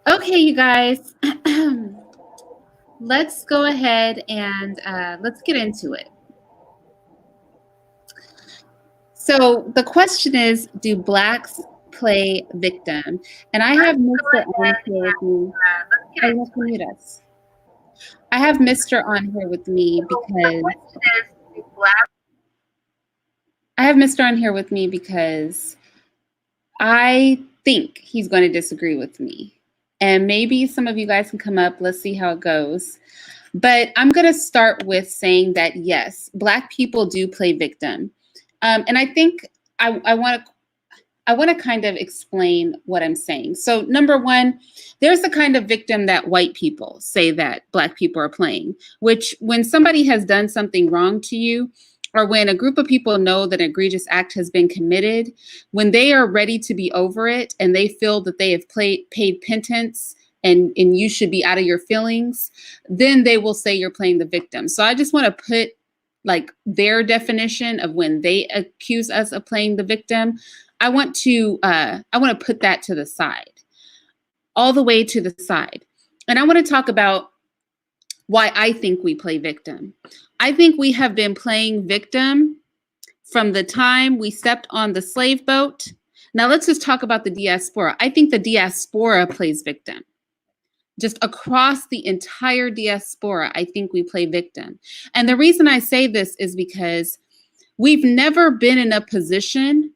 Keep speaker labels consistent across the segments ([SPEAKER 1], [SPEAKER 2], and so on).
[SPEAKER 1] Okay, you guys, let's go ahead and let's get into it. So the question is, do Blacks play victim? And I have Mr. on here with me. Oh, you have to mute us. I have Mr. on here with me because I have Mr. on here with me because I think he's going to disagree with me. And maybe some of you guys can come up. Let's see how it goes. But I'm going to start with saying that, yes, Black people do play victim. And I think I want to kind of explain what I'm saying. So number one, there's the kind of victim that white people say that Black people are playing, which when somebody has done something wrong to you, or when a group of people know that an egregious act has been committed, when they are ready to be over it and they feel that they have paid penance and you should be out of your feelings, then they will say you're playing the victim. So I just want to put like their definition of when they accuse us of playing the victim. I want to put that to the side, all the way to the side. And I want to talk about why I think we play victim. I think we have been playing victim from the time we stepped on the slave boat. Now let's just talk about the diaspora. I think the diaspora plays victim. Just across the entire diaspora, I think we play victim. And the reason I say this is because we've never been in a position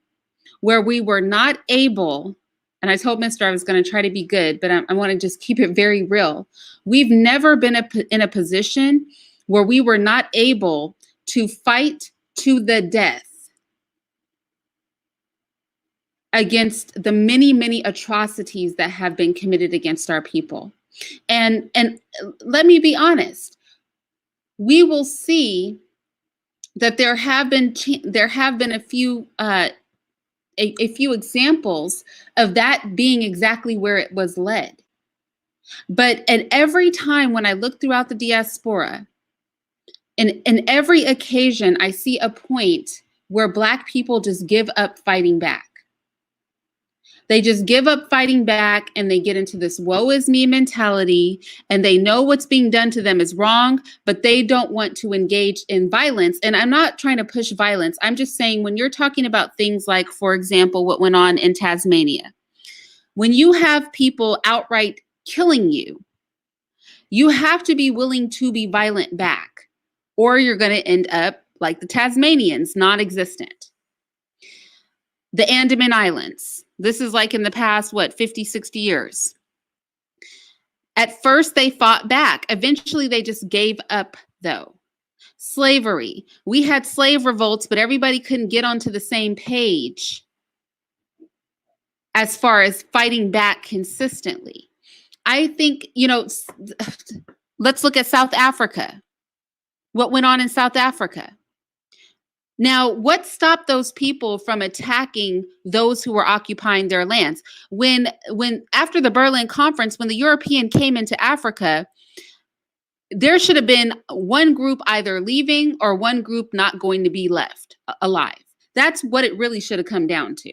[SPEAKER 1] where we were not able, and I told Mr. I was going to try to be good, but I want to just keep it very real. We've never been in a position where we were not able to fight to the death against the many, many atrocities that have been committed against our people. And let me be honest, we will see that there have been a few examples of that being exactly where it was led. But at every time when I look throughout the diaspora, in every occasion, I see a point where Black people just give up fighting back. They just give up fighting back and they get into this woe is me mentality, and they know what's being done to them is wrong, but they don't want to engage in violence. And I'm not trying to push violence. I'm just saying when you're talking about things like, for example, what went on in Tasmania, when you have people outright killing you, you have to be willing to be violent back, or you're going to end up like the Tasmanians, non-existent. The Andaman Islands. This is like in the past, 50, 60 years. At first, they fought back. Eventually, they just gave up, though. Slavery. We had slave revolts, but everybody couldn't get onto the same page as far as fighting back consistently. I think, let's look at South Africa. What went on in South Africa? Now, what stopped those people from attacking those who were occupying their lands? When after the Berlin Conference, when the European came into Africa, there should have been one group either leaving or one group not going to be left alive. That's what it really should have come down to.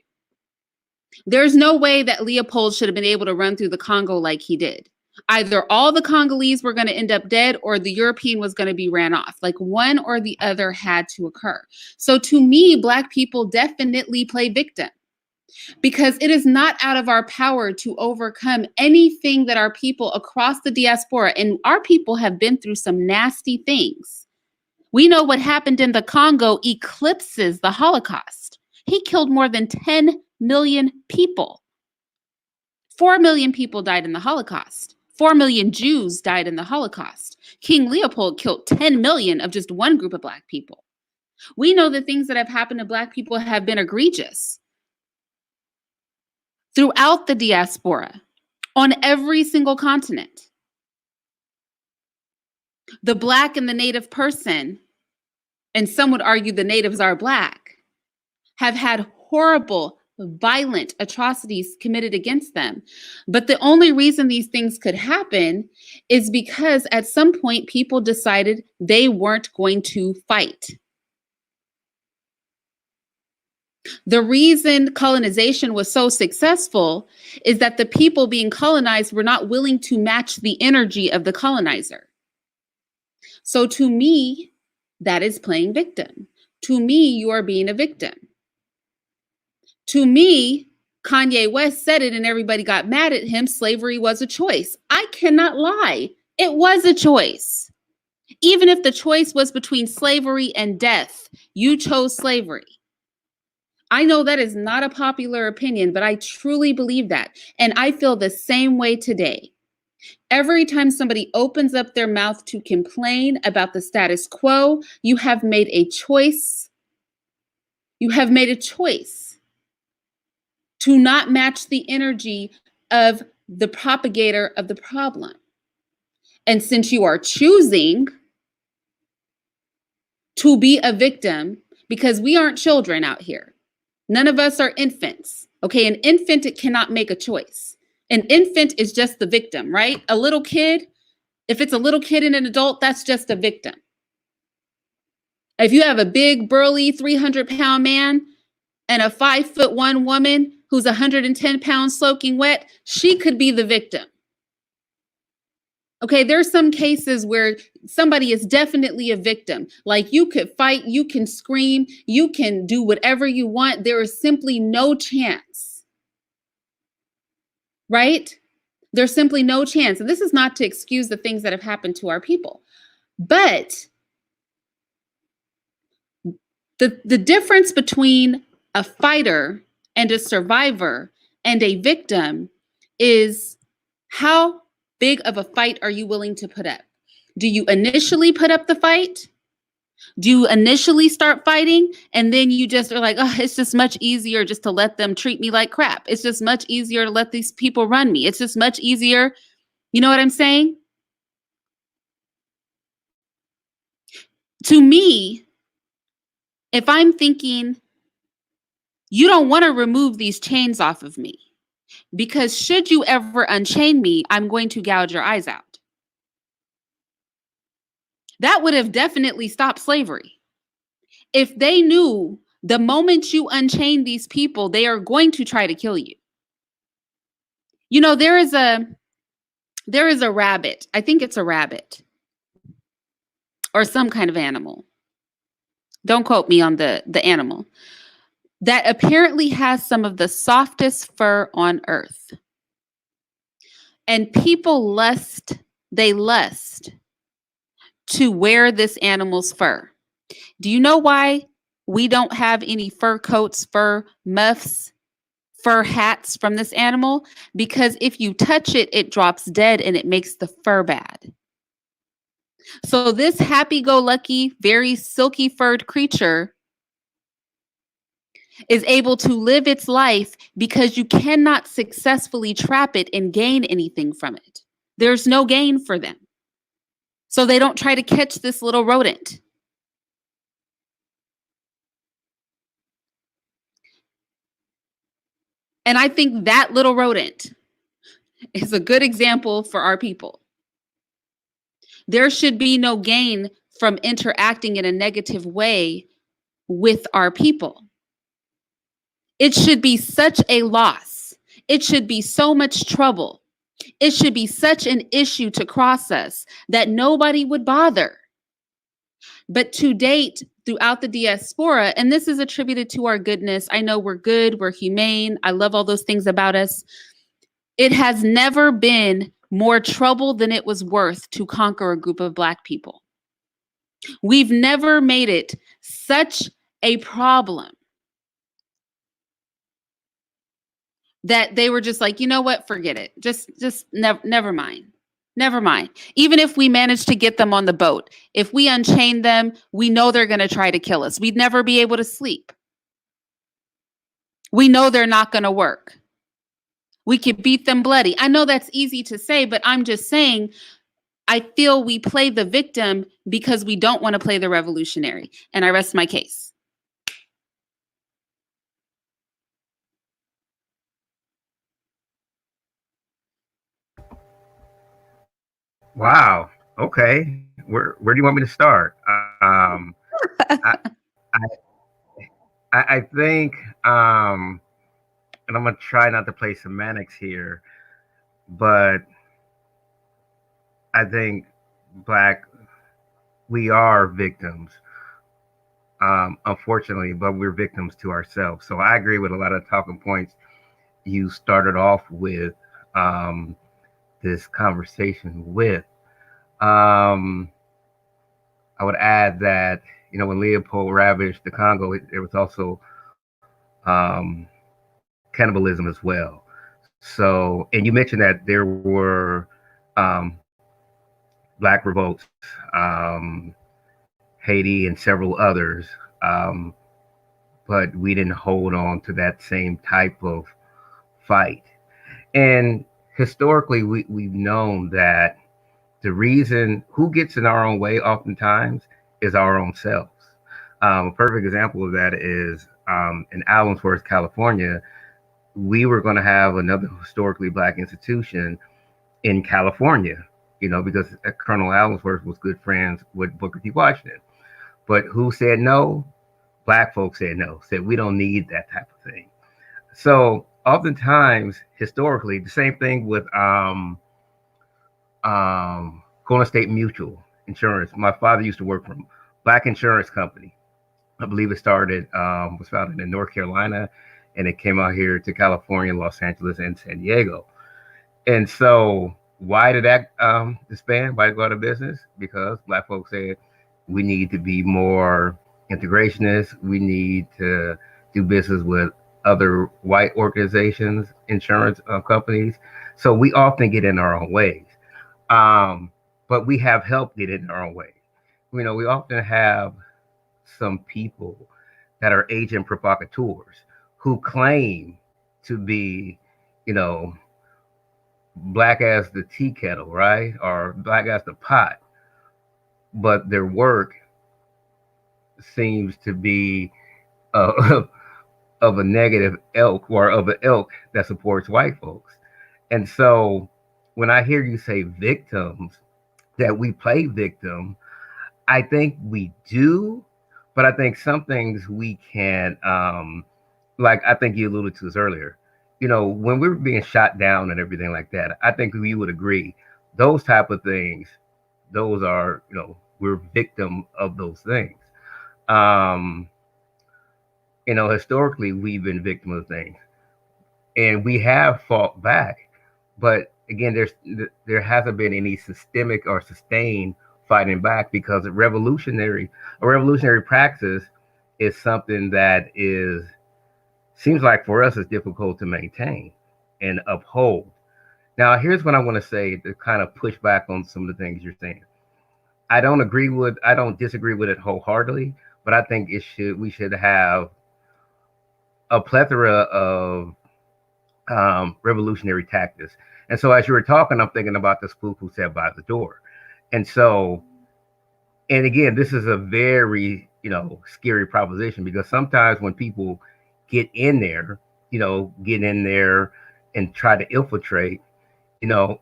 [SPEAKER 1] There's no way that Leopold should have been able to run through the Congo like he did. Either all the Congolese were going to end up dead or the European was going to be ran off. Like one or the other had to occur. So to me, Black people definitely play victim, because it is not out of our power to overcome anything that our people across the diaspora, and our people have been through some nasty things. We know what happened in the Congo eclipses the Holocaust. He killed more than 10 million people. 4 million people died in the Holocaust. 4 million Jews died in the Holocaust. King Leopold killed 10 million of just one group of Black people. We know the things that have happened to Black people have been egregious throughout the diaspora, on every single continent. The Black and the Native person, and some would argue the natives are Black, have had horrible, violent atrocities committed against them. But the only reason these things could happen is because at some point people decided they weren't going to fight. The reason colonization was so successful is that the people being colonized were not willing to match the energy of the colonizer. So to me, that is playing victim. To me, you are being a victim. To me, Kanye West said it and everybody got mad at him. Slavery was a choice. I cannot lie. It was a choice. Even if the choice was between slavery and death, you chose slavery. I know that is not a popular opinion, but I truly believe that. And I feel the same way today. Every time somebody opens up their mouth to complain about the status quo, you have made a choice. You have made a choice to not match the energy of the propagator of the problem. And since you are choosing to be a victim, because we aren't children out here, none of us are infants. Okay, an infant, it cannot make a choice. An infant is just the victim, right? A little kid, if it's a little kid and an adult, that's just a victim. If you have a big, burly, 300-pound man and a 5'1" woman who's 110 pounds soaking wet, she could be the victim. Okay, there's some cases where somebody is definitely a victim. Like you could fight, you can scream, you can do whatever you want. There is simply no chance, right? There's simply no chance. And this is not to excuse the things that have happened to our people. But the difference between a fighter and a survivor and a victim is how big of a fight are you willing to put up? Do you initially put up the fight? Do you initially start fighting and then you just are like, oh, it's just much easier just to let them treat me like crap. It's just much easier to let these people run me. It's just much easier. You know what I'm saying? To me, if I'm thinking, you don't want to remove these chains off of me, because should you ever unchain me, I'm going to gouge your eyes out. That would have definitely stopped slavery. If they knew the moment you unchain these people, they are going to try to kill you. You know, there is a rabbit. I think it's a rabbit or some kind of animal. Don't quote me on the animal. That apparently has some of the softest fur on earth. And people lust to wear this animal's fur. Do you know why we don't have any fur coats, fur muffs, fur hats from this animal? Because if you touch it, it drops dead and it makes the fur bad. So this happy-go-lucky, very silky furred creature is able to live its life because you cannot successfully trap it and gain anything from it. There's no gain for them. So they don't try to catch this little rodent. And I think that little rodent is a good example for our people. There should be no gain from interacting in a negative way with our people. It should be such a loss. It should be so much trouble. It should be such an issue to cross us that nobody would bother. But to date, throughout the diaspora, and this is attributed to our goodness, I know we're good, we're humane, I love all those things about us. It has never been more trouble than it was worth to conquer a group of Black people. We've never made it such a problem that they were just like, you know what, forget it. Just never mind. Never mind. Even if we manage to get them on the boat, if we unchain them, we know they're going to try to kill us. We'd never be able to sleep. We know they're not going to work. We could beat them bloody. I know that's easy to say, but I'm just saying, I feel we play the victim because we don't want to play the revolutionary. And I rest my case.
[SPEAKER 2] Wow. Okay. Where do you want me to start? I, I think, and I'm gonna try not to play semantics here, but I think black we are victims, unfortunately, but we're victims to ourselves. So I agree with a lot of talking points you started off with um, this conversation with. Um, I would add that when Leopold ravaged the Congo, there was also um, cannibalism as well. So, and you mentioned that there were black revolts, Haiti, and several others, um, but we didn't hold on to that same type of fight. And historically, we've known that the reason who gets in our own way oftentimes is our own selves. A perfect example of that is in Allensworth, California. We were going to have another historically black institution in California, because Colonel Allensworth was good friends with Booker T. Washington. But who said no? Black folks said no, said we don't need that type of thing. So oftentimes, historically, the same thing with Golden State Mutual Insurance. My father used to work for a black insurance company. I believe it started was founded in North Carolina, and it came out here to California, Los Angeles, and San Diego. And so, why did that disband? Why did it go out of business? Because black folks said we need to be more integrationist. We need to do business with other white organizations, insurance companies. So we often get in our own ways. But we have helped get in our own way. We often have some people that are agent provocateurs who claim to be, you know, black as the tea kettle, right? Or black as the pot, but their work seems to be uh, of a negative ilk or of an ilk that supports white folks. And so when I hear you say victims, that we play victim, I think we do, but I think some things we can, like I think you alluded to this earlier. When we were being shot down and everything like that, I think we would agree those type of things, those are, we're victim of those things. Um, Historically, we've been victim of things, and we have fought back. But again, there hasn't been any systemic or sustained fighting back because a revolutionary praxis is something that is seems like for us is difficult to maintain and uphold. Now, here's what I want to say to kind of push back on some of the things you're saying. I don't disagree with it wholeheartedly, but I think we should have a plethora of revolutionary tactics. And so as you were talking, I'm thinking about the spook who sat by the door. And so, and again, this is a very, scary proposition because sometimes when people get in there, get in there and try to infiltrate, you know,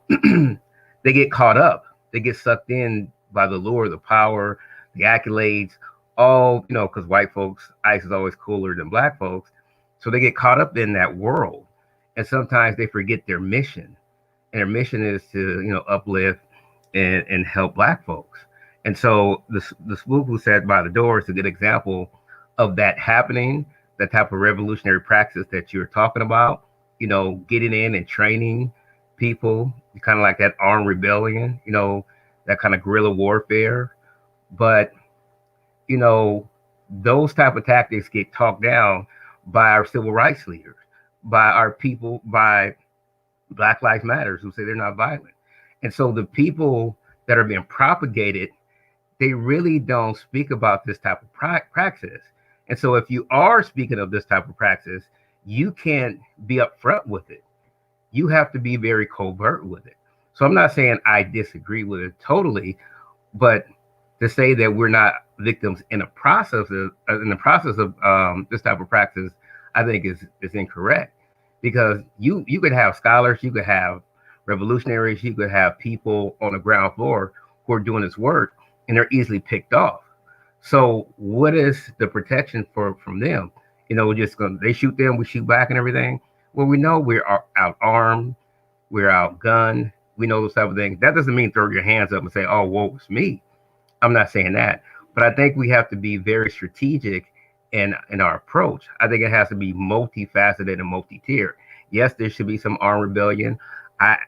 [SPEAKER 2] they get caught up. They get sucked in by the lure, the power, the accolades, all, because white folks, ice is always cooler than black folks. So they get caught up in that world. And sometimes they forget their mission. And their mission is to, uplift and help black folks. And so the swoop who sat by the door is a good example of that happening, that type of revolutionary practice that you're talking about, getting in and training people, kind of like that armed rebellion, that kind of guerrilla warfare. But, you know, those type of tactics get talked down by our civil rights leaders, by our people, by Black Lives Matters who say they're not violent. And so the people that are being propagated, they really don't speak about this type of praxis. And so if you are speaking of this type of praxis, you can't be upfront with it. You have to be very covert with it. So I'm not saying I disagree with it totally, but to say that we're not victims in the process of this type of practice, I think is incorrect because you could have scholars, you could have revolutionaries, you could have people on the ground floor who are doing this work, and they're easily picked off. So what is the protection from them? We're just gonna they shoot them, we shoot back and everything. Well, we know we're out armed, we're outgunned, we know those type of things. That doesn't mean throw your hands up and say, "Oh, woe is me." I'm not saying that, but I think we have to be very strategic in our approach. I think it has to be multifaceted and multi-tier. Yes, there should be some armed rebellion. I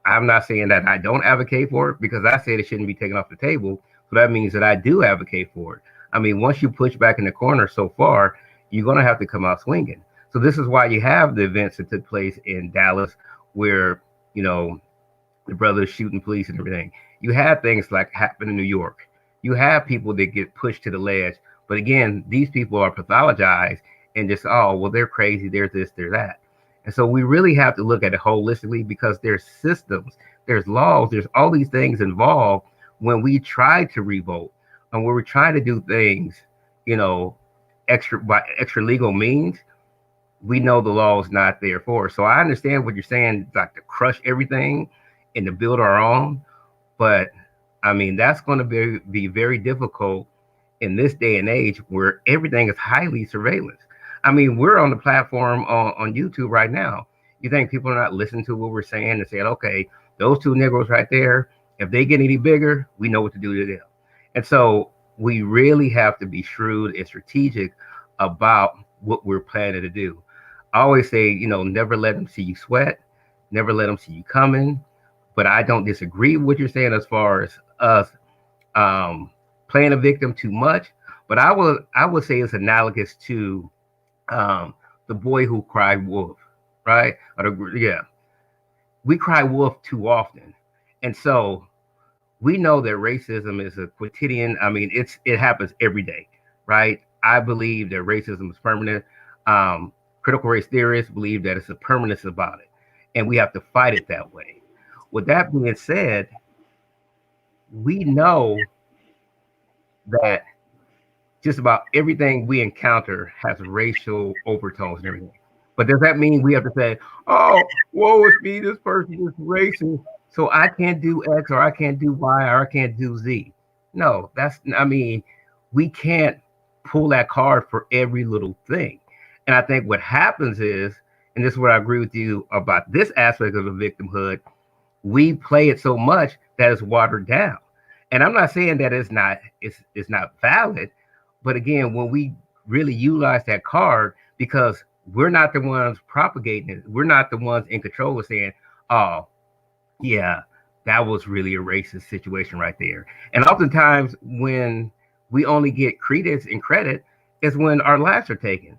[SPEAKER 2] I'm not saying that I don't advocate for it, because I said it shouldn't be taken off the table. So that means that I do advocate for it. I mean, once you push back in the corner so far, you're going to have to come out swinging. So this is why you have the events that took place in Dallas, where you know the brothers shooting police and everything. You have things like happen in New York. You have people that get pushed to the ledge. But again, these people are pathologized and just, oh, well, they're crazy, they're this, they're that. And so we really have to look at it holistically, because there's systems, there's laws, there's all these things involved when we try to revolt and when we're trying to do things, you know, extra by extra legal means. We know the law is not there for us. So I understand what you're saying, like to crush everything and to build our own. But I mean, that's going to be very difficult in this day and age where everything is highly surveillance. I mean, we're on the platform on YouTube right now. You think people are not listening to what we're saying and saying, okay, those two Negroes right there, if they get any bigger, we know what to do to them. And so we really have to be shrewd and strategic about what we're planning to do. I always say, never let them see you sweat, never let them see you coming. But I don't disagree with what you're saying as far as us playing a victim too much. But I would say it's analogous to the boy who cried wolf, right? Yeah, we cry wolf too often, and so we know that racism is a quotidian. I mean, it happens every day, right? I believe that racism is permanent. Critical race theorists believe that it's a permanence about it, and we have to fight it that way. With that being said, we know that just about everything we encounter has racial overtones and everything. But does that mean we have to say, "Oh, woe is me, this person is racist, so I can't do X or I can't do Y or I can't do Z"? No, I mean, we can't pull that card for every little thing. And I think what happens is, and this is where I agree with you about this aspect of the victimhood, we play it so much that it's watered down. And I'm not saying that it's not valid, but again, when we really utilize that card, because we're not the ones propagating it, we're not the ones in control of saying, "Oh, yeah, that was really a racist situation right there." And oftentimes, when we only get credence and credit, is when our lives are taken.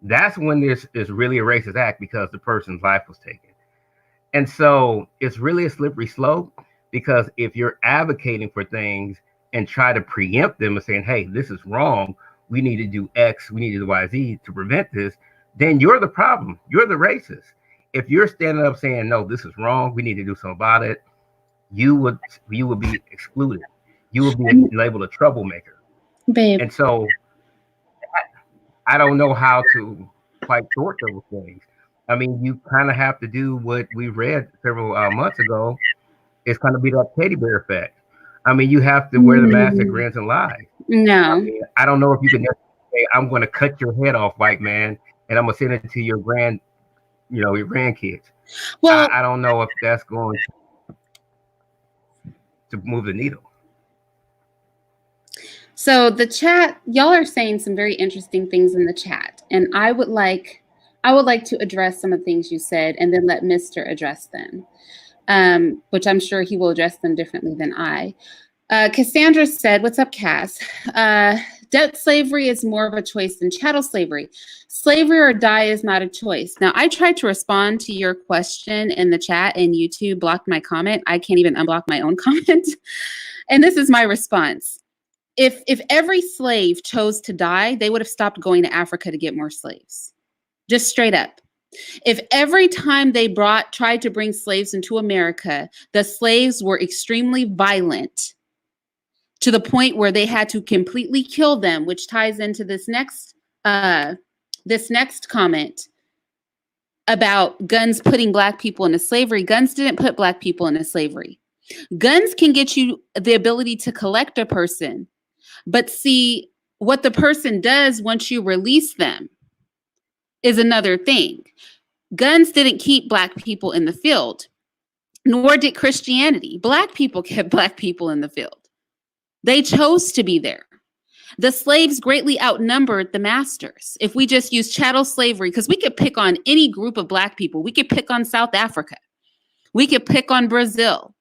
[SPEAKER 2] That's when this is really a racist act, because the person's life was taken. And so it's really a slippery slope, because if you're advocating for things and try to preempt them and saying, "Hey, this is wrong, we need to do X, we need to do YZ to prevent this," then you're the problem. You're the racist. If you're standing up saying, "No, this is wrong, we need to do something about it," you would be excluded. You would be labeled a troublemaker.
[SPEAKER 1] Babe.
[SPEAKER 2] And so I don't know how to quite sort those things. I mean, you kind of have to do what we read several months ago. It's kind of be that teddy bear effect. I mean, you have to wear the mask that grins and lies.
[SPEAKER 1] No.
[SPEAKER 2] I don't know if you can say, "I'm going to cut your head off, white man, and I'm going to send it to your grandkids."
[SPEAKER 1] Well,
[SPEAKER 2] I don't know if that's going to move the needle.
[SPEAKER 1] so the chat, y'all are saying some very interesting things in the chat, and I would like to address some of the things you said, and then let Mr. address them, which I'm sure he will address them differently than I. Cassandra said, "What's up, Cass? Debt slavery is more of a choice than chattel slavery. Slavery or die is not a choice." Now, I tried to respond to your question in the chat, and YouTube blocked my comment. I can't even unblock my own comment. And this is my response. If every slave chose to die, they would have stopped going to Africa to get more slaves. Just straight up. If every time they tried to bring slaves into America, the slaves were extremely violent to the point where they had to completely kill them, which ties into this next comment about guns putting Black people into slavery. Guns didn't put Black people into slavery. Guns can get you the ability to collect a person, but see what the person does once you release them. is another thing. Guns didn't keep Black people in the field, nor did Christianity. Black people kept Black people in the field. They chose to be there. The slaves greatly outnumbered the masters. If we just use chattel slavery, because we could pick on any group of Black people, we could pick on South Africa, we could pick on Brazil,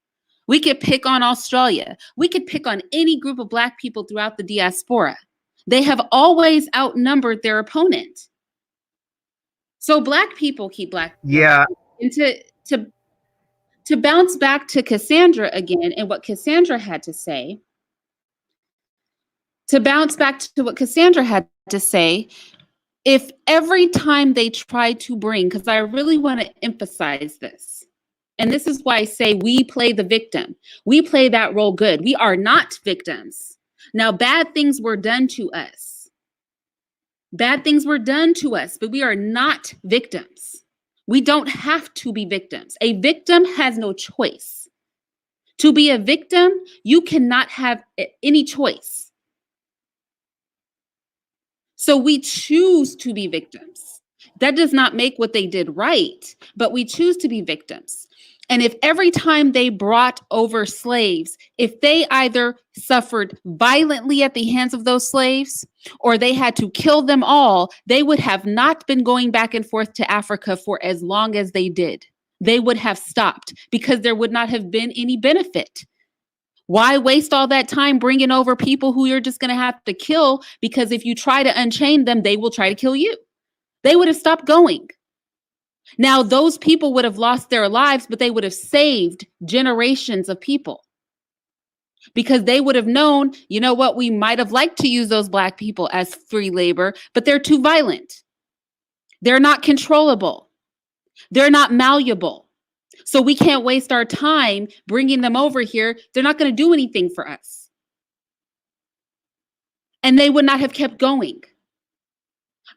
[SPEAKER 1] we could pick on Australia, we could pick on any group of Black people throughout the diaspora. They have always outnumbered their opponent. So Black people keep Black people.
[SPEAKER 2] Yeah.
[SPEAKER 1] And to bounce back to Cassandra again and what Cassandra had to say, if every time they try to bring, because I really want to emphasize this, and this is why I say we play the victim. We play that role good. We are not victims. Now, bad things were done to us. Bad things were done to us, but we are not victims. We don't have to be victims. A victim has no choice. To be a victim, you cannot have any choice. So we choose to be victims. That does not make what they did right, but we choose to be victims. And if every time they brought over slaves, if they either suffered violently at the hands of those slaves or they had to kill them all, they would have not been going back and forth to Africa for as long as they did. They would have stopped because there would not have been any benefit. Why waste all that time bringing over people who you're just going to have to kill? Because if you try to unchain them, they will try to kill you. They would have stopped going. Now, those people would have lost their lives, but they would have saved generations of people. Because they would have known, you know what, we might have liked to use those Black people as free labor, but they're too violent. They're not controllable. They're not malleable. So we can't waste our time bringing them over here. They're not going to do anything for us. And they would not have kept going.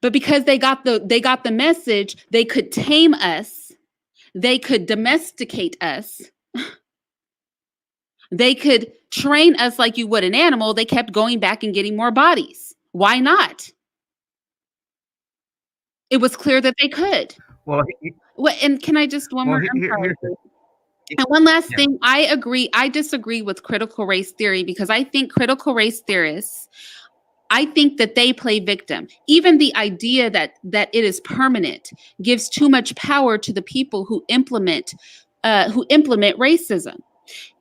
[SPEAKER 1] But because they got the message, they could tame us. They could domesticate us. They could train us like you would an animal. They kept going back and getting more bodies. Why not? It was clear that they could.
[SPEAKER 2] Well,
[SPEAKER 1] and can I just one more? And one last thing, I disagree with critical race theory because I think critical race theorists, I think that they play victim. Even the idea that it is permanent gives too much power to the people who implement racism.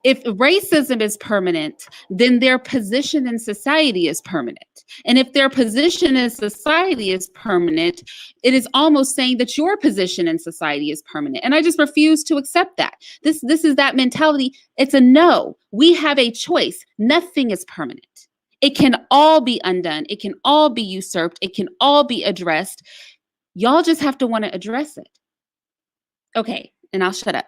[SPEAKER 1] If racism is permanent, then their position in society is permanent. And if their position in society is permanent, it is almost saying that your position in society is permanent. And I just refuse to accept that. This is that mentality. It's a no. We have a choice. Nothing is permanent. It can all be undone. It can all be usurped. It can all be addressed. Y'all just have to want to address it. Okay, and I'll shut up.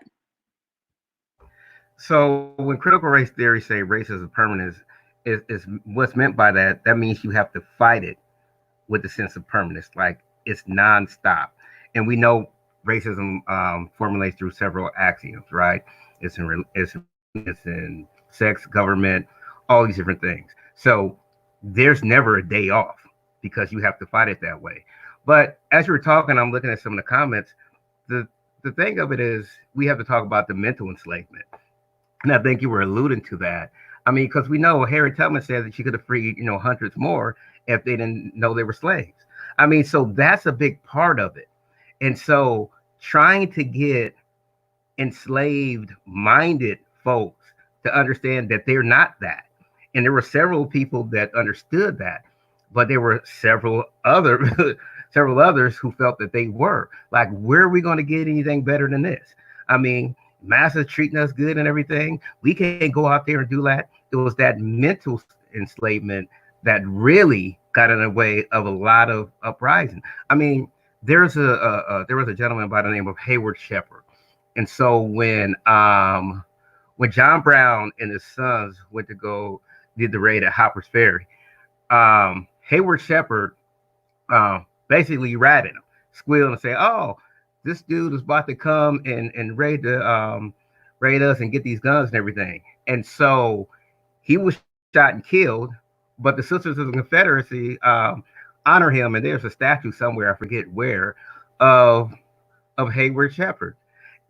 [SPEAKER 2] So when critical race theory say racism is permanent, is what's meant by that. That means you have to fight it with a sense of permanence, like it's nonstop. And we know racism formulates through several axioms, right? It's in sex, government, all these different things. So there's never a day off because you have to fight it that way. But as you were talking, I'm looking at some of the comments. The thing of it is we have to talk about the mental enslavement. And I think you were alluding to that. I mean, because we know Harriet Tubman said that she could have freed, hundreds more if they didn't know they were slaves. I mean, so that's a big part of it. And so trying to get enslaved-minded folks to understand that they're not that. And there were several people that understood that, but there were several others who felt that they were. Like, where are we going to get anything better than this? I mean, Master's treating us good and everything. We can't go out there and do that. It was that mental enslavement that really got in the way of a lot of uprising. I mean, there was a gentleman by the name of Hayward Shepherd, and so when John Brown and his sons went to did the raid at Hopper's Ferry, Hayward Shepherd basically ratted him, squealing and say, "Oh, this dude is about to come and raid us and get these guns and everything." And so he was shot and killed, but the Sisters of the Confederacy honor him, and there's a statue somewhere, I forget where, of Hayward Shepherd.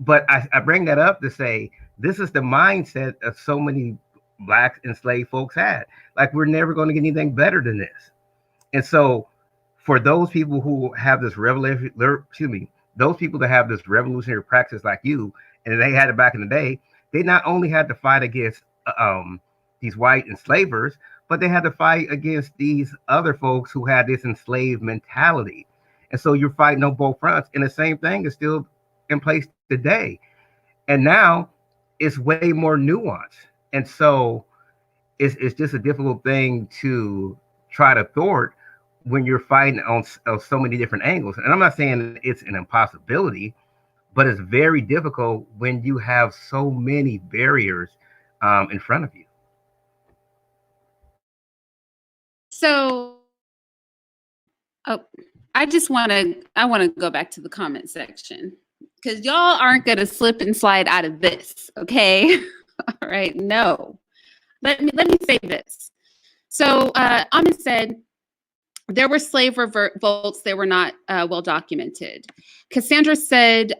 [SPEAKER 2] But I bring that up to say this is the mindset of so many black enslaved folks had. Like, we're never going to get anything better than this. And so for those people who have this those people that have this revolutionary practice like you, and they had it back in the day, they not only had to fight against these white enslavers, but they had to fight against these other folks who had this enslaved mentality. And so you're fighting on both fronts, and the same thing is still in place today. And now it's way more nuanced. And so it's just a difficult thing to try to thwart when you're fighting on so many different angles. And I'm not saying it's an impossibility, but it's very difficult when you have so many barriers in front of you.
[SPEAKER 1] So, oh, I want to go back to the comment section because y'all aren't going to slip and slide out of this. Okay. All right. No, let me say this. So, Ahmed said, there were slave revolts. They were not well documented. Cassandra said,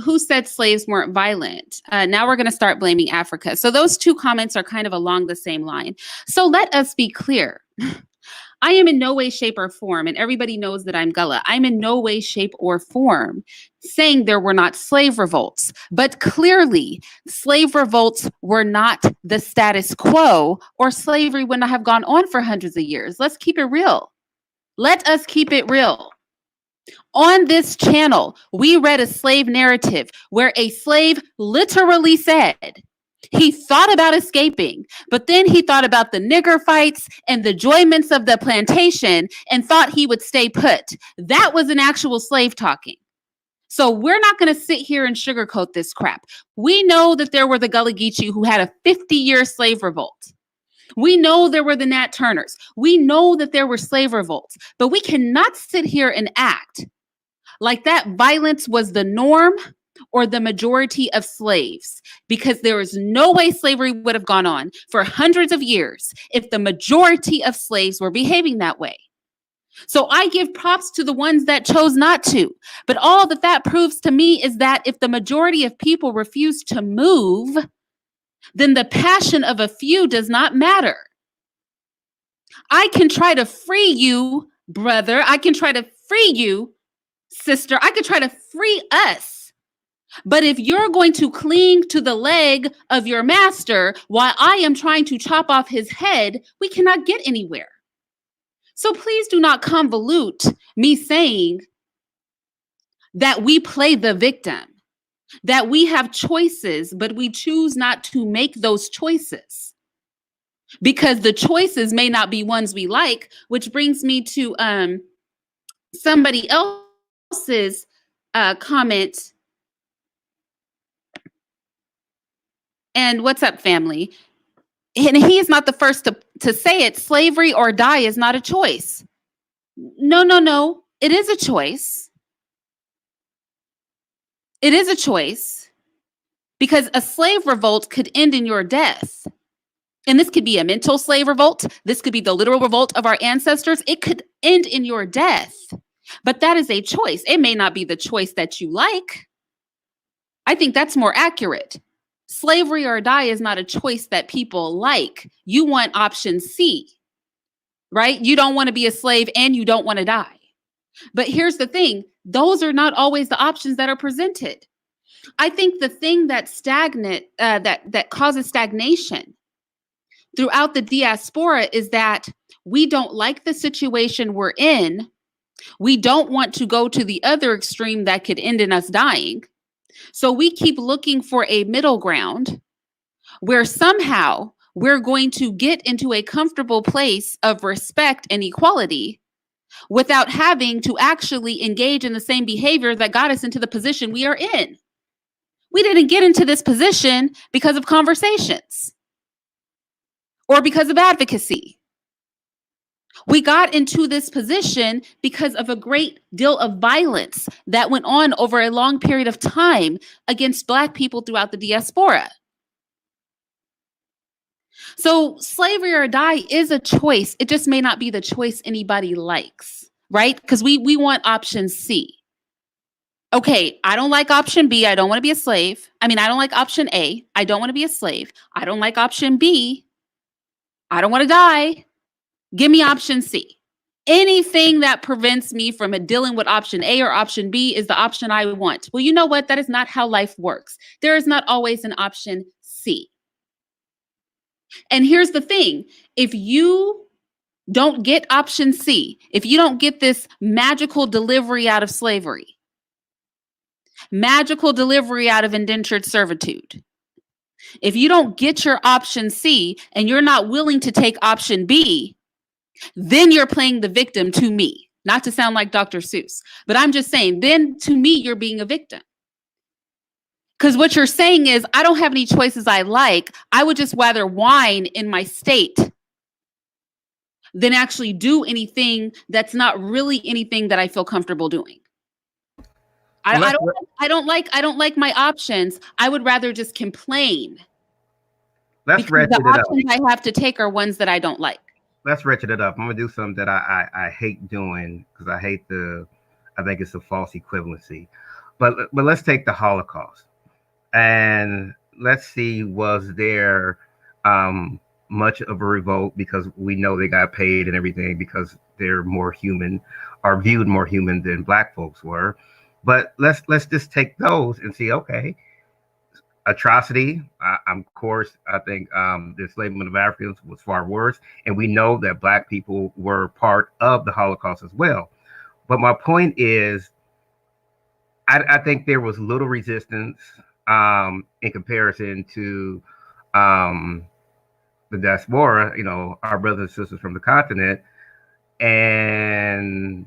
[SPEAKER 1] who said slaves weren't violent? Now we're going to start blaming Africa. So those two comments are kind of along the same line. So let us be clear. I am in no way, shape, or form, and everybody knows that I'm Gullah. I'm in no way, shape, or form saying there were not slave revolts. But clearly, slave revolts were not the status quo, or slavery would not have gone on for hundreds of years. Let's keep it real. Let us keep it real. On this channel, we read a slave narrative where a slave literally said he thought about escaping, but then he thought about the nigger fights and the enjoyments of the plantation and thought he would stay put. That was an actual slave talking. So we're not going to sit here and sugarcoat this crap. We know that there were the Gullah Geechee who had a 50-year slave revolt. We know there were the Nat Turners. We know that there were slave revolts, but we cannot sit here and act like that violence was the norm or the majority of slaves, because there is no way slavery would have gone on for hundreds of years if the majority of slaves were behaving that way. So I give props to the ones that chose not to. But all that proves to me is that if the majority of people refuse to move, then the passion of a few does not matter. I can try to free you, brother. I can try to free you, sister. I can try to free us. But if you're going to cling to the leg of your master while I am trying to chop off his head, we cannot get anywhere. So please do not convolute me saying that we play the victim, that we have choices, but we choose not to make those choices because the choices may not be ones we like, which brings me to somebody else's comment. And what's up, family? And he is not the first to say it. Slavery or die is not a choice. No. It is a choice. It is a choice because a slave revolt could end in your death. And this could be a mental slave revolt. This could be the literal revolt of our ancestors. It could end in your death. But that is a choice. It may not be the choice that you like. I think that's more accurate. Slavery or die is not a choice that people like. You want option C, right? You don't want to be a slave and you don't want to die. But here's the thing. Those are not always the options that are presented. I think the thing that that causes stagnation throughout the diaspora is that we don't like the situation we're in. We don't want to go to the other extreme that could end in us dying. So we keep looking for a middle ground where somehow we're going to get into a comfortable place of respect and equality without having to actually engage in the same behavior that got us into the position we are in. We didn't get into this position because of conversations or because of advocacy. We got into this position because of a great deal of violence that went on over a long period of time against Black people throughout the diaspora. So slavery or die is a choice. It just may not be the choice anybody likes. right? Because we want option C. Okay, I don't like option B. I don't want to be a slave. I mean, I don't like option A. I don't want to be a slave. I don't like option B. I don't want to die. Give me option C. Anything that prevents me from dealing with option A or option B is the option I want. Well, you know what? That is not how life works. There is not always an option C. And here's the thing. If you don't get option C, if you don't get this magical delivery out of slavery, magical delivery out of indentured servitude, if you don't get your option C and you're not willing to take option B, then you're playing the victim to me. Not to sound like Dr. Seuss, but I'm just saying, then to me, you're being a victim. Because what you're saying is, I don't have any choices I like. I would just rather whine in my state than actually do anything that's not really anything that I feel comfortable doing. I don't like my options. I would rather just complain.
[SPEAKER 2] Let's ratchet it up.
[SPEAKER 1] The options I have to take are ones that I don't like.
[SPEAKER 2] Let's ratchet it up. I'm gonna do something that I hate doing because I think it's a false equivalency. But let's take the Holocaust and let's see, was there much of a revolt, because we know they got paid and everything because they're more human, or viewed more human than Black folks were. But let's just take those and see, okay, atrocity. Of course, I think the enslavement of Africans was far worse, and we know that Black people were part of the Holocaust as well. But my point is, I think there was little resistance in comparison to the diaspora, our brothers and sisters from the continent. And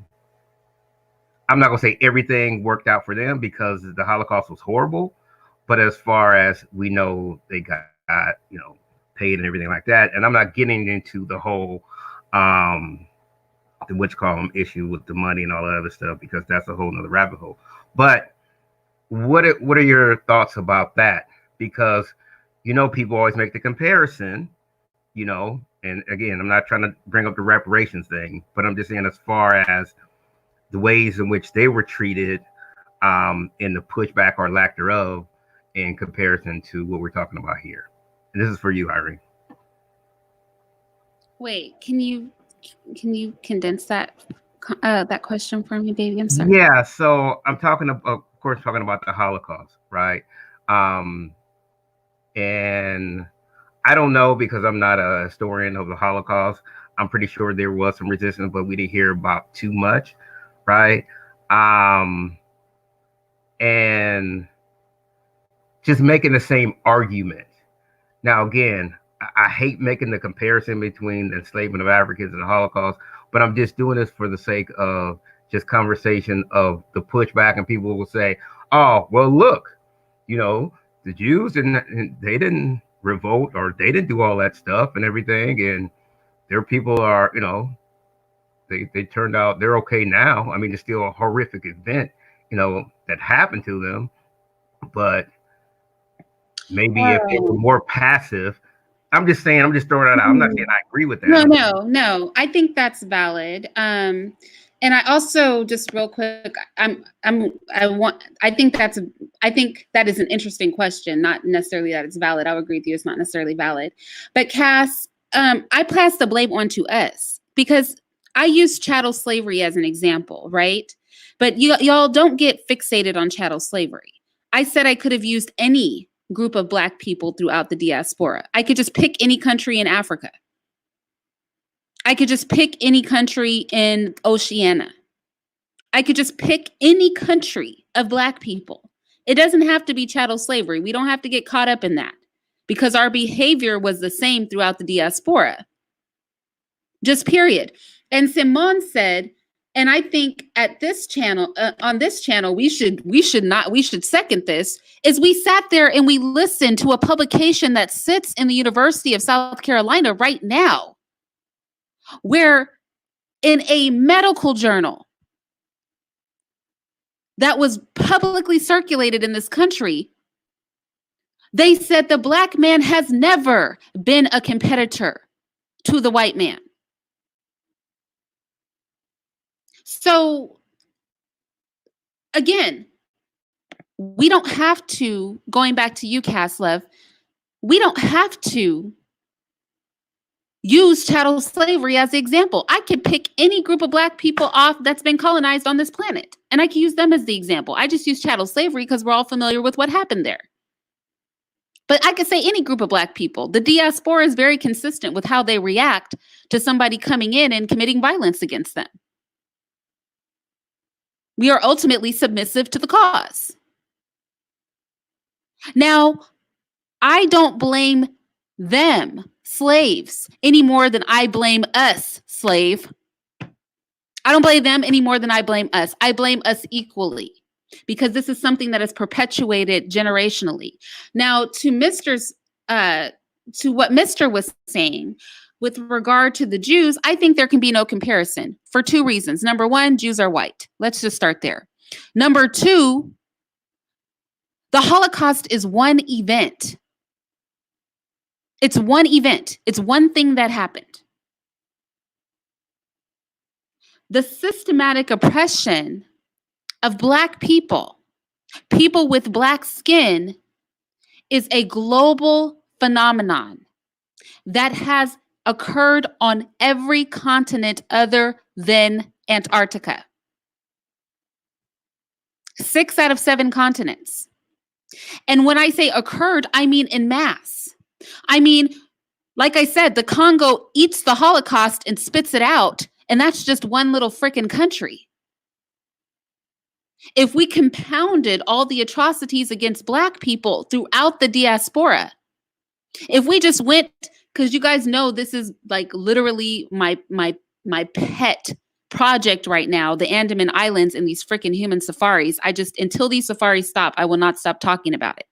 [SPEAKER 2] I'm not going to say everything worked out for them because the Holocaust was horrible. But as far as we know, they got paid and everything like that. And I'm not getting into the whole the issue with the money and all that other stuff, because that's a whole nother rabbit hole. But what are your thoughts about that? Because people always make the comparison, and again, I'm not trying to bring up the reparations thing, but I'm just saying, as far as the ways in which they were treated, and the pushback or lack thereof, in comparison to what we're talking about here. And this is for you, Irene.
[SPEAKER 1] Wait, can you condense that question for me, baby? I'm sorry.
[SPEAKER 2] Yeah, so I'm talking about the Holocaust, right? And I don't know, because I'm not a historian of the Holocaust. I'm pretty sure there was some resistance, but we didn't hear about too much, right? And just making the same argument. Now, again, I hate making the comparison between the enslavement of Africans and the Holocaust, but I'm just doing this for the sake of just conversation of the pushback, and people will say, oh, well, look, the Jews, and they didn't revolt, or they didn't do all that stuff and everything, and their people are, they turned out, they're okay now. I mean, it's still a horrific event, that happened to them, but maybe if they were more passive. I'm just throwing it out. I'm not saying I agree with that.
[SPEAKER 1] No. I think that's valid. And I also, just real quick, I think that is an interesting question. Not necessarily that it's valid. I'll agree with you. It's not necessarily valid. But Cass, I pass the blame on to us, because I use chattel slavery as an example, right? But y'all don't get fixated on chattel slavery. I said I could have used any group of Black people throughout the diaspora. I could just pick any country in Africa. I could just pick any country in Oceania. I could just pick any country of Black people. It doesn't have to be chattel slavery. We don't have to get caught up in that, because our behavior was the same throughout the diaspora. Just period. And Simone said, and I think at this channel, on this channel, we should second this, is we sat there and we listened to a publication that sits in the University of South Carolina right now, where in a medical journal that was publicly circulated in this country, they said the Black man has never been a competitor to the white man. So again, we don't have to, going back to you, Caslev, we don't have to use chattel slavery as the example. I could pick any group of Black people off that's been colonized on this planet, and I can use them as the example. I just use chattel slavery because we're all familiar with what happened there. But I could say any group of Black people. The diaspora is very consistent with how they react to somebody coming in and committing violence against them. We are ultimately submissive to the cause. Now, I don't blame them, slaves, any more than I blame us, slave. I don't blame them any more than I blame us. I blame us equally because this is something that is perpetuated generationally. Now, to what Mr. was saying with regard to the Jews, I think there can be no comparison for two reasons. Number one, Jews are white. Let's just start there. Number two, the Holocaust is one event. It's one event. It's one thing that happened. The systematic oppression of Black people, people with Black skin, is a global phenomenon that has occurred on every continent other than Antarctica. 6 out of 7 continents. And when I say occurred, I mean en masse. I mean, like I said, the Congo eats the Holocaust and spits it out, and that's just one little frickin' country. If we compounded all the atrocities against Black people throughout the diaspora, if we just went, because you guys know this is like literally my pet project right now, the Andaman Islands and these freaking human safaris. Until these safaris stop, I will not stop talking about it.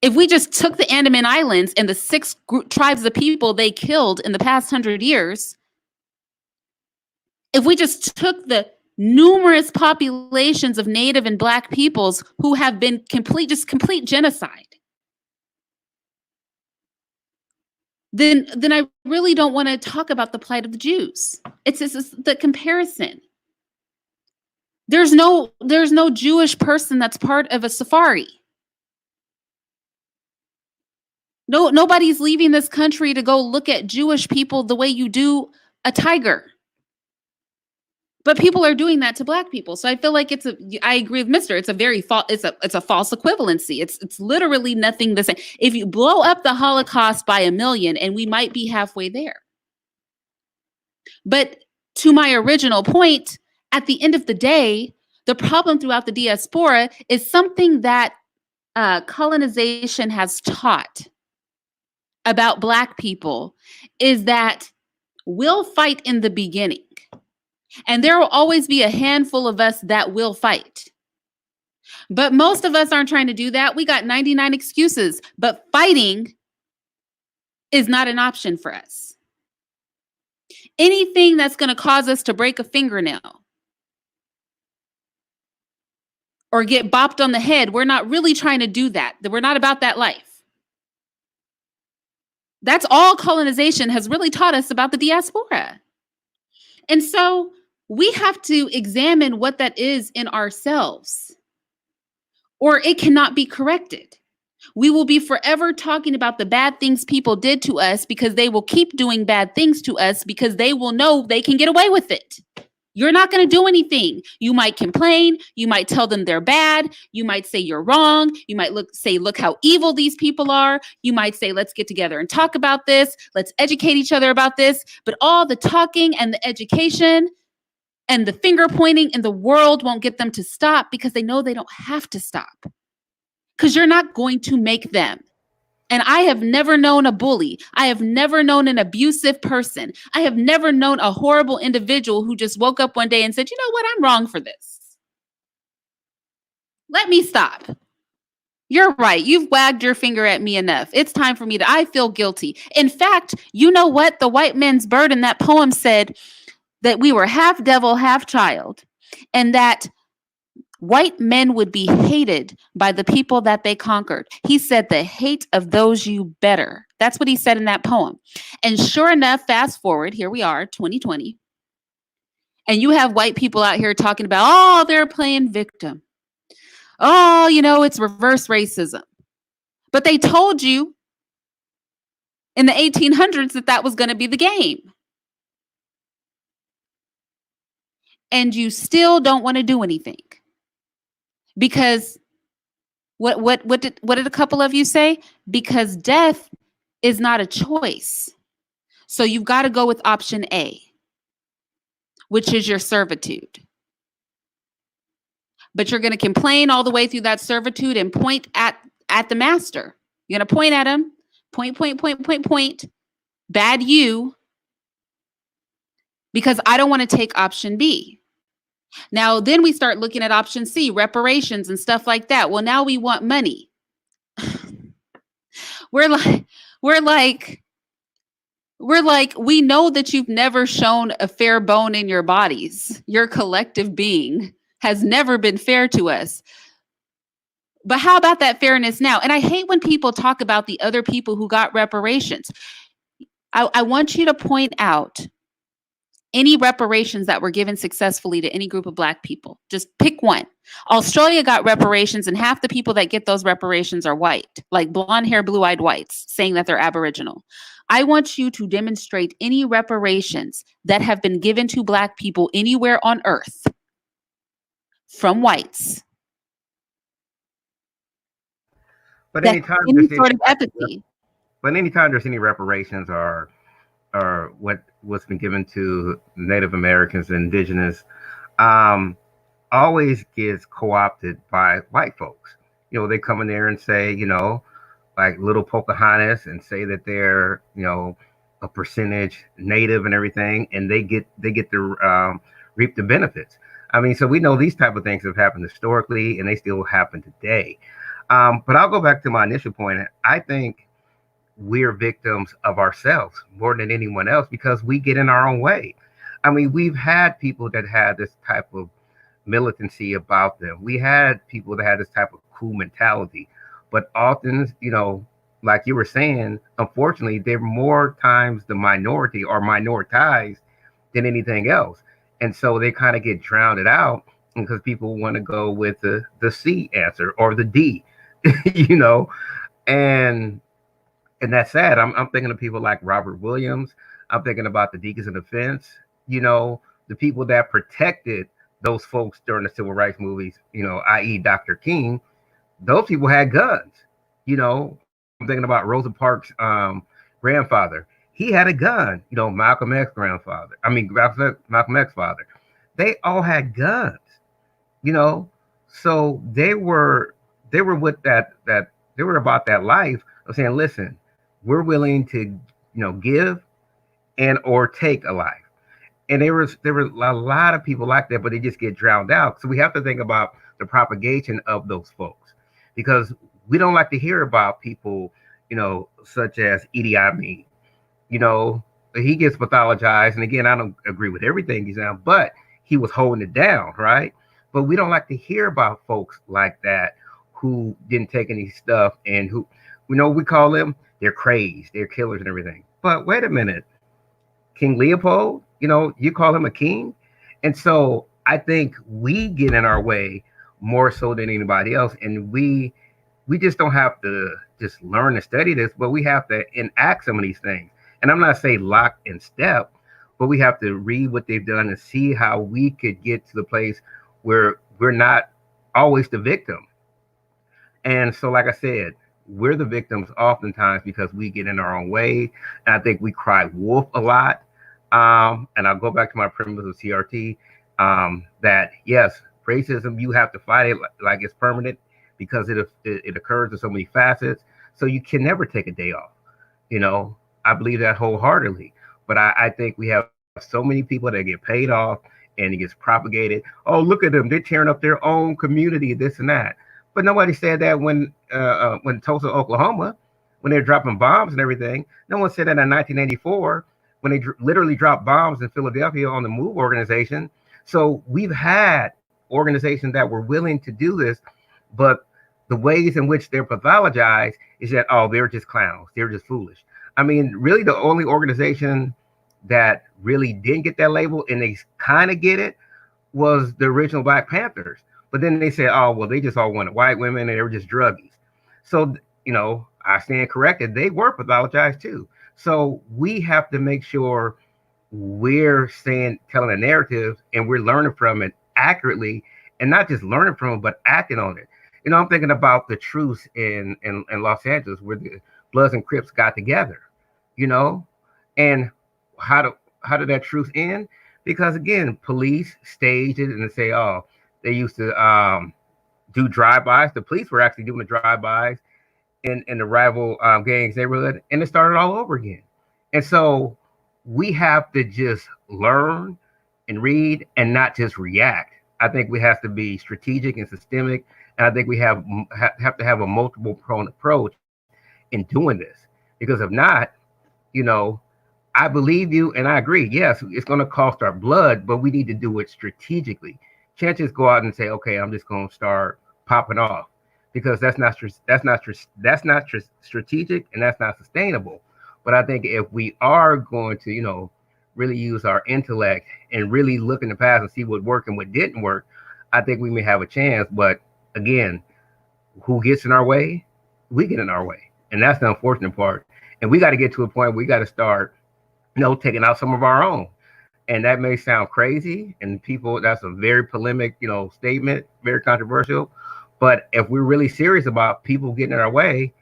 [SPEAKER 1] If we just took the Andaman Islands and the 6 tribes of people they killed in the past 100 years, if we just took the numerous populations of Native and Black peoples who have been complete genocide, then I really don't want to talk about the plight of the Jews. It's the comparison. There's no Jewish person that's part of a safari. No, nobody's leaving this country to go look at Jewish people the way you do a tiger. But people are doing that to Black people. So I feel like I agree with Mr. It's a false equivalency. It's literally nothing the same. If you blow up the Holocaust by 1 million, and we might be halfway there. But to my original point, at the end of the day, the problem throughout the diaspora is something that colonization has taught about Black people, is that we'll fight in the beginning. And there will always be a handful of us that will fight. But most of us aren't trying to do that. We got 99 excuses, but fighting is not an option for us. Anything that's going to cause us to break a fingernail or get bopped on the head, we're not really trying to do that. We're not about that life. That's all colonization has really taught us about the diaspora. And so we have to examine what that is in ourselves, or it cannot be corrected. We will be forever talking about the bad things people did to us because they will keep doing bad things to us because they will know they can get away with it. You're not going to do anything. You might complain. You might tell them they're bad. You might say you're wrong. You might look how evil these people are. You might say, let's get together and talk about this. Let's educate each other about this. But all the talking and the education and the finger pointing in the world won't get them to stop because they know they don't have to stop. Because you're not going to make them. And I have never known a bully. I have never known an abusive person. I have never known a horrible individual who just woke up one day and said, you know what, I'm wrong for this. Let me stop. You're right. You've wagged your finger at me enough. It's time for me I feel guilty. In fact, you know what? The white man's bird in that poem said that we were half devil, half child, and that white men would be hated by the people that they conquered. He said, the hate of those you better. That's what he said in that poem. And sure enough, fast forward, here we are, 2020. And you have white people out here talking about, oh, they're playing victim. Oh, it's reverse racism. But they told you in the 1800s that was going to be the game. And you still don't want to do anything. Because what did a couple of you say? Because death is not a choice. So you've got to go with option A, which is your servitude. But you're going to complain all the way through that servitude and point at the master. You're going to point at him, point, bad you, because I don't want to take option B. Now, then we start looking at option C, reparations and stuff like that. Well, now we want money. We're like, we know that you've never shown a fair bone in your bodies. Your collective being has never been fair to us. But how about that fairness now? And I hate when people talk about the other people who got reparations. I want you to point out any reparations that were given successfully to any group of Black people. Just pick one. Australia got reparations, and half the people that get those reparations are white, like blonde hair, blue-eyed whites, saying that they're Aboriginal. I want you to demonstrate any reparations that have been given to Black people anywhere on earth from whites.
[SPEAKER 2] But anytime
[SPEAKER 1] any sort of empathy.
[SPEAKER 2] But anytime there's any reparations or what's been given to Native Americans and indigenous, always gets co-opted by white folks. They come in there and say, like little Pocahontas, and say that they're, a percentage Native and everything, and they get to reap the benefits. I mean, so we know these type of things have happened historically, and they still happen today. But I'll go back to my initial point. I think we're victims of ourselves more than anyone else because we get in our own way. I mean, we've had people that had this type of militancy about them. We had people that had this type of cool mentality, but often, like you were saying, unfortunately, they're more times the minority or minoritized than anything else. And so they kind of get drowned out because people want to go with the C answer or the D, and that's sad. I'm thinking of people like Robert Williams. I'm thinking about the Deacons of Defense, the people that protected those folks during the civil rights movies, i.e. Dr. King. Those people had guns. I'm thinking about Rosa Parks' grandfather. He had a gun. Malcolm X's grandfather. Malcolm X's father. They all had guns. So they were with that they were about that life of saying, listen, we're willing to, give and or take a life. And there were a lot of people like that, but they just get drowned out. So we have to think about the propagation of those folks, because we don't like to hear about people, such as Idi Amin. He gets pathologized. And again, I don't agree with everything he's on, but he was holding it down, right? But we don't like to hear about folks like that who didn't take any stuff and who, we call them, they're crazed, they're killers and everything. But wait a minute, King Leopold, you call him a king? And so I think we get in our way more so than anybody else. And we just don't have to just learn and study this, but we have to enact some of these things. And I'm not saying lock and step, but we have to read what they've done and see how we could get to the place where we're not always the victim. And so, like I said, we're the victims oftentimes because we get in our own way. And I think we cry wolf a lot. And I'll go back to my premise of CRT, that yes, racism, you have to fight it like it's permanent because it occurs in so many facets. So you can never take a day off. I believe that wholeheartedly. But I think we have so many people that get paid off and it gets propagated. Oh, look at them. They're tearing up their own community, this and that. But nobody said that when Tulsa, Oklahoma, when they're dropping bombs and everything. No one said that in 1984 when they literally dropped bombs in Philadelphia on the MOVE organization. So we've had organizations that were willing to do this, but the ways in which they're pathologized is that, oh, they're just clowns. They're just foolish. I mean, really the only organization that really didn't get that label and they kind of get it was the original Black Panthers. But then they said, oh, well, they just all wanted white women and they were just druggies. So, I stand corrected. They were pathologized too. So we have to make sure we're telling a narrative and we're learning from it accurately and not just learning from it, but acting on it. I'm thinking about the truce in Los Angeles where the Bloods and Crips got together, and how did that truce end? Because again, police staged it and they say, oh, they used to do drive-bys. The police were actually doing the drive-bys in the rival gangs neighborhood, and it started all over again. And so we have to just learn and read and not just react. I think we have to be strategic and systemic, and I think we have to have a multiple pronged approach in doing this. Because if not, you know, I believe you and I agree. Yes, it's going to cost our blood, but we need to do it strategically. Can't just go out and say, okay, I'm just going to start popping off, because that's not strategic and that's not sustainable. But I think if we are going to, really use our intellect and really look in the past and see what worked and what didn't work, I think we may have a chance. But again, who gets in our way? We get in our way, and that's the unfortunate part. And we got to get to a point where we got to start, taking out some of our own. And that may sound crazy, and people, that's a very polemic, statement, very controversial. But if we're really serious about people getting in our way,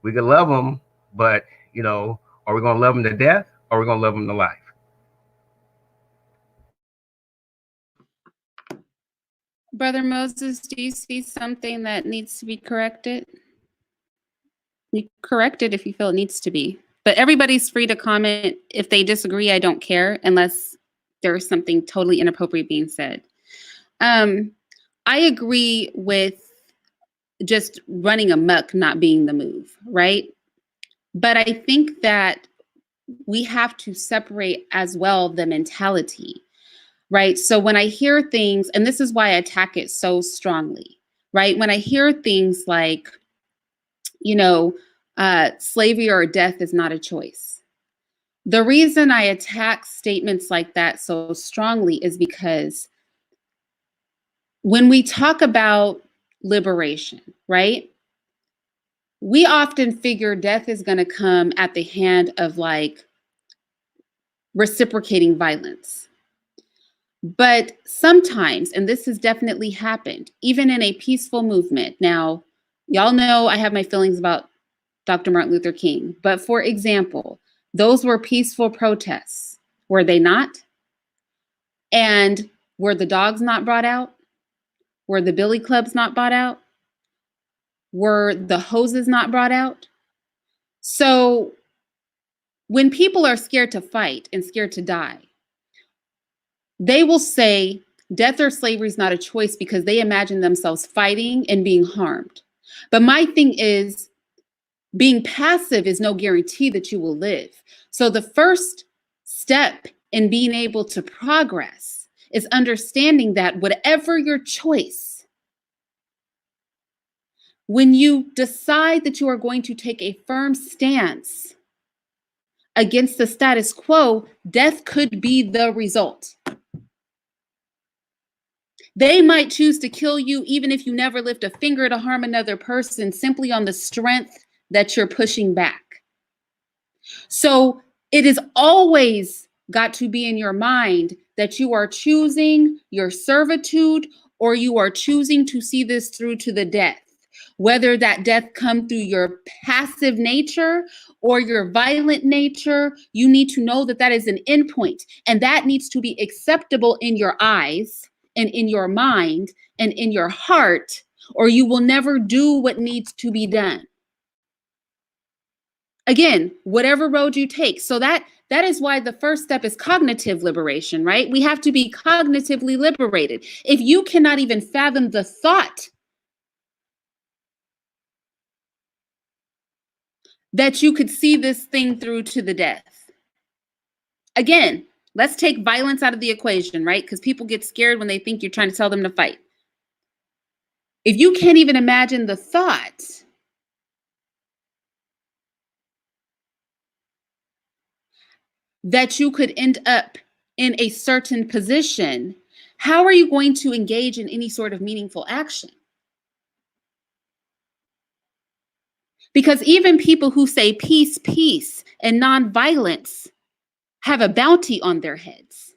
[SPEAKER 2] we can love them, but, are we going to love them to death, or are we going to love them to life?
[SPEAKER 1] Brother Moses, do you see something that needs to be corrected? You correct it if you feel it needs to be. But everybody's free to comment. If they disagree, I don't care, unless there's something totally inappropriate being said. I agree with just running amok not being the move, right? But I think that we have to separate as well the mentality, right? So when I hear things, and this is why I attack it so strongly, right? When I hear things like, slavery or death is not a choice. The reason I attack statements like that so strongly is because when we talk about liberation, right? We often figure death is going to come at the hand of reciprocating violence. But sometimes, and this has definitely happened, even in a peaceful movement. Now, y'all know I have my feelings about Dr. Martin Luther King. But for example, those were peaceful protests, were they not? And were the dogs not brought out? Were the billy clubs not brought out? Were the hoses not brought out? So when people are scared to fight and scared to die, they will say death or slavery is not a choice because they imagine themselves fighting and being harmed. But my thing is, being passive is no guarantee that you will live. So the first step in being able to progress is understanding that whatever your choice, when you decide that you are going to take a firm stance against the status quo, death could be the result. They might choose to kill you even if you never lift a finger to harm another person, simply on the strength that you're pushing back. So it is always got to be in your mind that you are choosing your servitude or you are choosing to see this through to the death. Whether that death come through your passive nature or your violent nature, you need to know that that is an endpoint, and that needs to be acceptable in your eyes and in your mind and in your heart, or you will never do what needs to be done. Again, whatever road you take. So that is why the first step is cognitive liberation, right? We have to be cognitively liberated. If you cannot even fathom the thought that you could see this thing through to the death. Again, let's take violence out of the equation, right? Because people get scared when they think you're trying to tell them to fight. If you can't even imagine the thought, that you could end up in a certain position, how are you going to engage in any sort of meaningful action? Because even people who say peace, peace, and nonviolence have a bounty on their heads.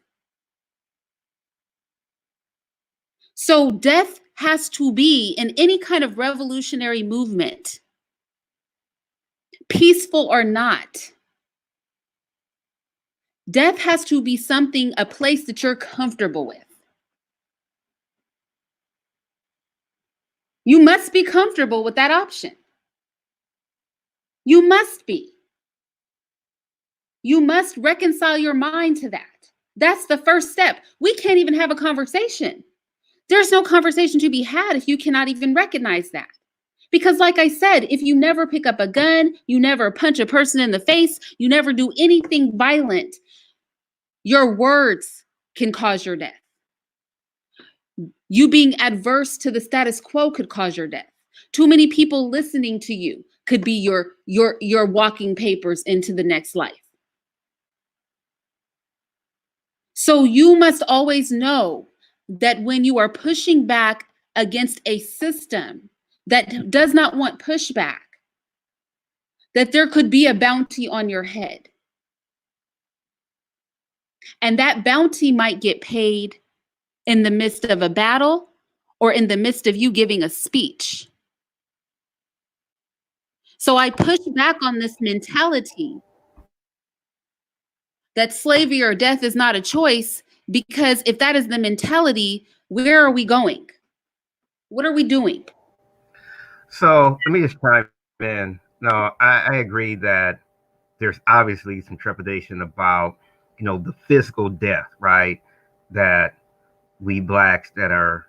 [SPEAKER 1] So death has to be in any kind of revolutionary movement, peaceful or not. Death has to be something, a place that you're comfortable with. You must be comfortable with that option. You must be. You must reconcile your mind to that. That's the first step. We can't even have a conversation. There's no conversation to be had if you cannot even recognize that. Because, like I said, if you never pick up a gun, you never punch a person in the face, you never do anything violent, your words can cause your death. You being adverse to the status quo could cause your death. Too many people listening to you could be your walking papers into the next life. So you must always know that when you are pushing back against a system that does not want pushback, that there could be a bounty on your head. And that bounty might get paid in the midst of a battle or in the midst of you giving a speech. So I push back on this mentality that slavery or death is not a choice, because if that is the mentality, where are we going? What are we doing?
[SPEAKER 2] So let me just chime in. No, I agree that there's obviously some trepidation about, the physical death, right? That we blacks that are,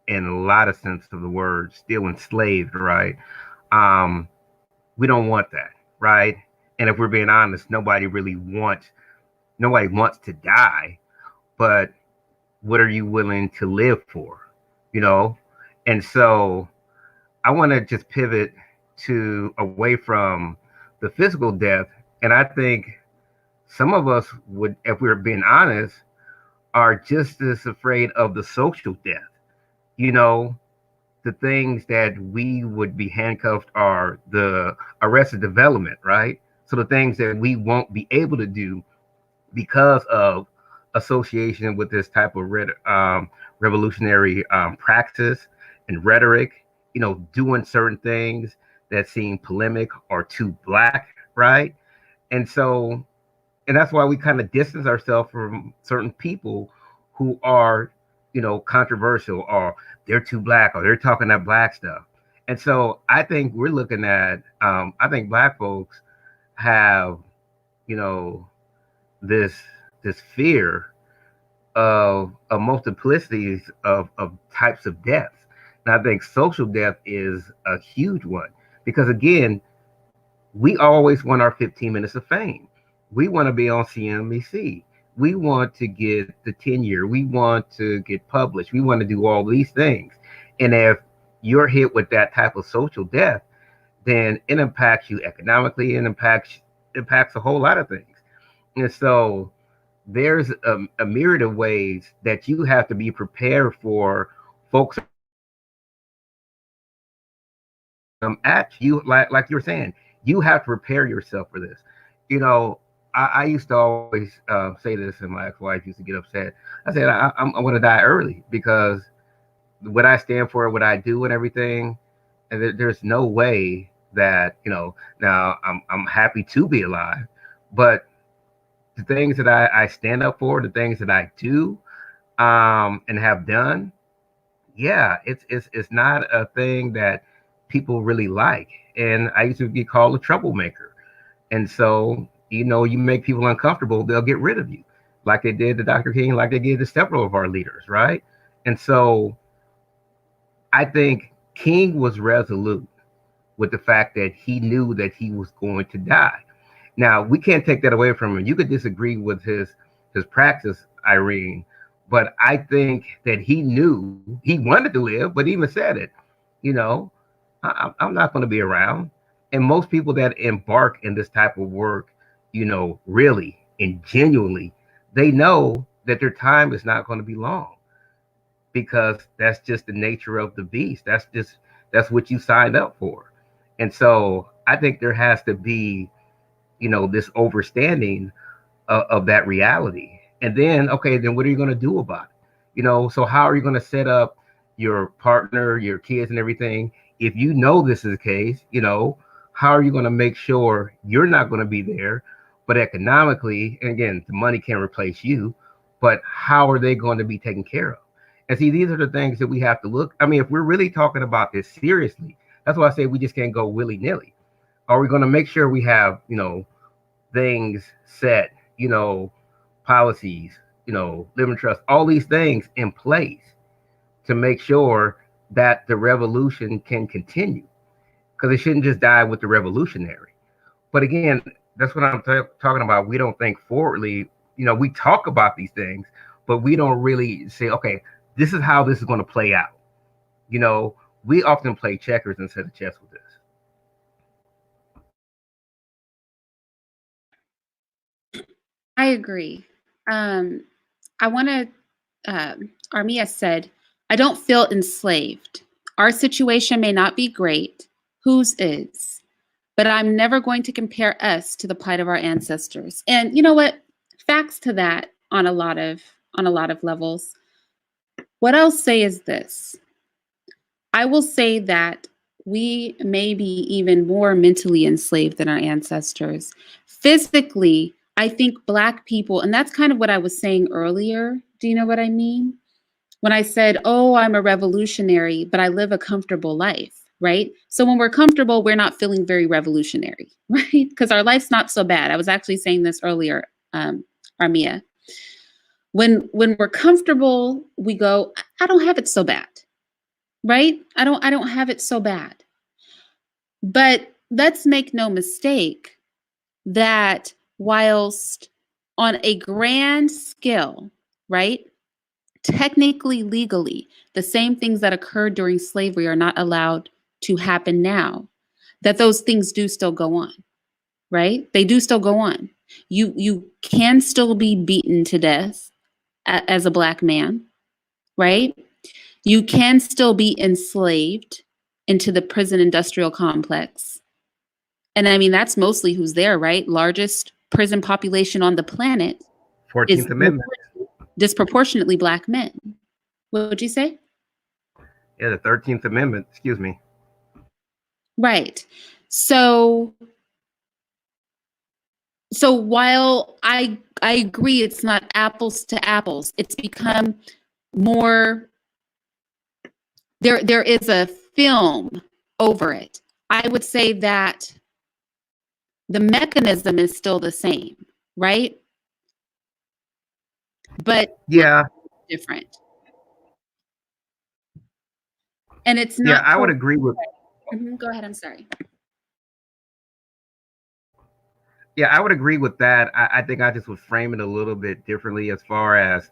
[SPEAKER 2] in a lot of sense of the word, still enslaved, right? Um, we don't want that, right? And if we're being honest, nobody wants to die, but what are you willing to live for? You know? And so I want to just pivot to away from the physical death. And I think some of us would, if we we're being honest, are just as afraid of the social death. You know, the things that we would be handcuffed are the arrested development, right? So the things that we won't be able to do because of association with this type of revolutionary praxis and rhetoric, doing certain things that seem polemic or too black, right? And so, and that's why we kind of distance ourselves from certain people who are, controversial, or they're too black, or they're talking that black stuff. And so I think we're looking at, I think black folks have, you know, this this fear of multiplicities of types of deaths. And I think social death is a huge one because again, we always want our 15 minutes of fame. We want to be on CNBC. We want to get the tenure. We want to get published. We want to do all these things. And if you're hit with that type of social death, then it impacts you economically and impacts a whole lot of things. And so there's a myriad of ways that you have to be prepared for folks at you, like you were saying, you have to prepare yourself for this. You know, I used to always say this, and my ex-wife used to get upset. I said, I want to die early because what I stand for, what I do, and everything, and there's no way that, now I'm happy to be alive, but the things that I stand up for, the things that I do and have done, yeah, it's not a thing that people really like. And I used to get called a troublemaker. And so, you make people uncomfortable, they'll get rid of you, like they did to Dr. King, like they did to several of our leaders, right? And so I think King was resolute with the fact that he knew that he was going to die. Now, we can't take that away from him. You could disagree with his practice, Irene, but I think that he knew he wanted to live, but even said it. You know, I'm not going to be around. And most people that embark in this type of work, really and genuinely, they know that their time is not going to be long, because that's just the nature of the beast. That's what you signed up for. And so I think there has to be, this overstanding of that reality. And then, okay, then what are you going to do about it? So how are you going to set up your partner, your kids, and everything? If you know this is the case, how are you going to make sure you're not going to be there? But economically, and again, the money can't replace you, but how are they going to be taken care of? And see, these are the things that we have to look. I mean, if we're really talking about this seriously, that's why I say we just can't go willy nilly. Are we going to make sure we have, things set, policies, living trust, all these things in place to make sure that the revolution can continue? Because it shouldn't just die with the revolutionary. But again, that's what I'm talking about. We don't think forwardly. We talk about these things, but we don't really say, okay, this is how this is going to play out. We often play checkers instead of chess with this.
[SPEAKER 1] I agree. I want to, Armia said, I don't feel enslaved. Our situation may not be great. Whose is? But I'm never going to compare us to the plight of our ancestors. And you know what? Facts to that on a lot of levels. What I'll say is this. I will say that we may be even more mentally enslaved than our ancestors. Physically, I think Black people, and that's kind of what I was saying earlier. Do you know what I mean? When I said, oh, I'm a revolutionary, but I live a comfortable life, right? So when we're comfortable, we're not feeling very revolutionary, right? Because our life's not so bad. I was actually saying this earlier, Armia. When we're comfortable, we go, I don't have it so bad, right? I don't have it so bad. But let's make no mistake that whilst on a grand scale, right? Technically, legally, the same things that occurred during slavery are not allowed to happen now, that those things do still go on, right? They do still go on. You can still be beaten to death as a Black man, right? You can still be enslaved into the prison industrial complex. And I mean, that's mostly who's there, right? Largest prison population on the planet is
[SPEAKER 2] 14th Amendment.
[SPEAKER 1] disproportionately Black men. What would you say?
[SPEAKER 2] Yeah, the 13th Amendment, excuse me.
[SPEAKER 1] Right. So while I agree it's not apples to apples, it's become more there is a film over it. I would say that the mechanism is still the same, right? But
[SPEAKER 2] Yeah.
[SPEAKER 1] different. And it's
[SPEAKER 2] Yeah,
[SPEAKER 1] not
[SPEAKER 2] I would agree with.
[SPEAKER 1] Go ahead, I'm sorry.
[SPEAKER 2] Yeah, I would agree with that. I think I just would frame it a little bit differently as far as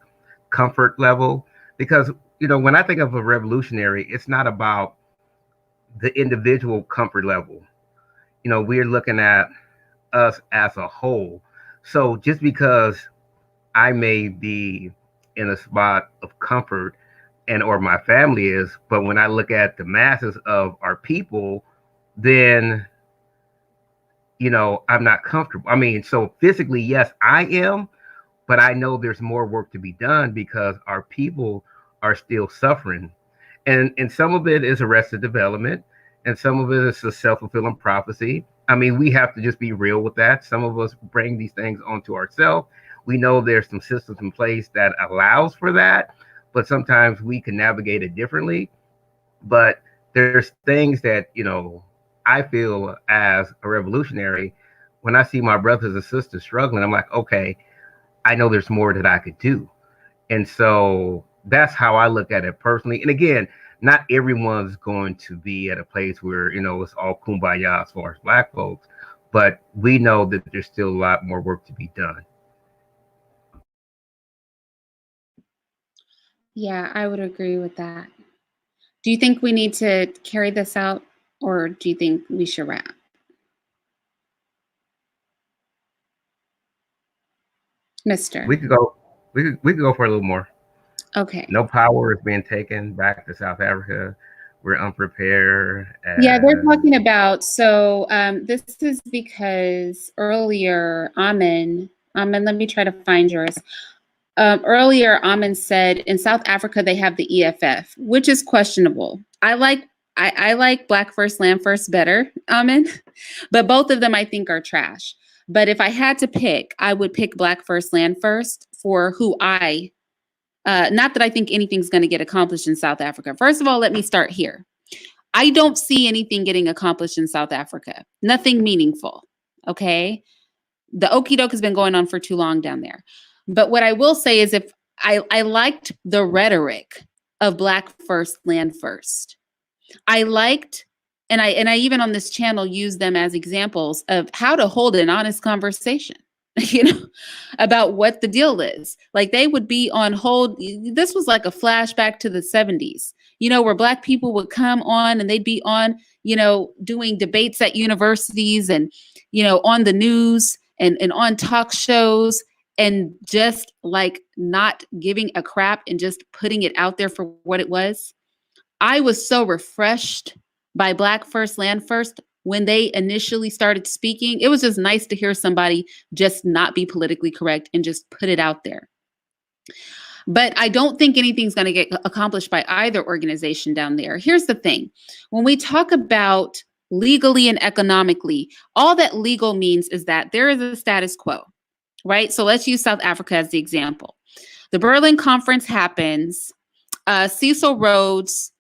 [SPEAKER 2] comfort level, because when I think of a revolutionary, it's not about the individual comfort level. We're looking at us as a whole. So just because I may be in a spot of comfort, and or my family is, but when I look at the masses of our people, then I'm not comfortable. I mean, so physically, yes, I am, but I know there's more work to be done because our people are still suffering. And some of it is arrested development, and some of it is a self-fulfilling prophecy. I mean, we have to just be real with that. Some of us bring these things onto ourselves. We know there's some systems in place that allows for that, but sometimes we can navigate it differently. But there's things that, I feel as a revolutionary, when I see my brothers and sisters struggling, I'm like, okay, I know there's more that I could do. And so that's how I look at it personally. And again, not everyone's going to be at a place where, it's all kumbaya as far as Black folks, but we know that there's still a lot more work to be done.
[SPEAKER 1] Yeah, I would agree with that. Do you think we need to carry this out, or do you think we should wrap? Mr.
[SPEAKER 2] We could go. We could go for a little more.
[SPEAKER 1] Okay.
[SPEAKER 2] No power is being taken back to South Africa. We're unprepared.
[SPEAKER 1] Yeah, they're talking about, so this is because earlier, Amin, let me try to find yours. Earlier, Amin said in South Africa they have the EFF, which is questionable. I like Black First Land First better, Amin, but both of them I think are trash. But if I had to pick, I would pick Black First Land First for who not that I think anything's going to get accomplished in South Africa. First of all, let me start here. I don't see anything getting accomplished in South Africa. Nothing meaningful. Okay. The okie doke has been going on for too long down there. But what I will say is if I liked the rhetoric of Black First, Land First. I liked, and I even on this channel use them as examples of how to hold an honest conversation, you know, about what the deal is. Like they would be on hold. This was like a flashback to the 70s, you know, where Black people would come on and they'd be on, you know, doing debates at universities and, you know, on the news and on talk shows and just like not giving a crap and just putting it out there for what it was. I was so refreshed by Black First, Land First when they initially started speaking. It was just nice to hear somebody just not be politically correct and just put it out there. But I don't think anything's going to get accomplished by either organization down there. Here's the thing. When we talk about legally and economically, all that legal means is that there is a status quo, right? So let's use South Africa as the example. The Berlin Conference happens. Cecil Rhodes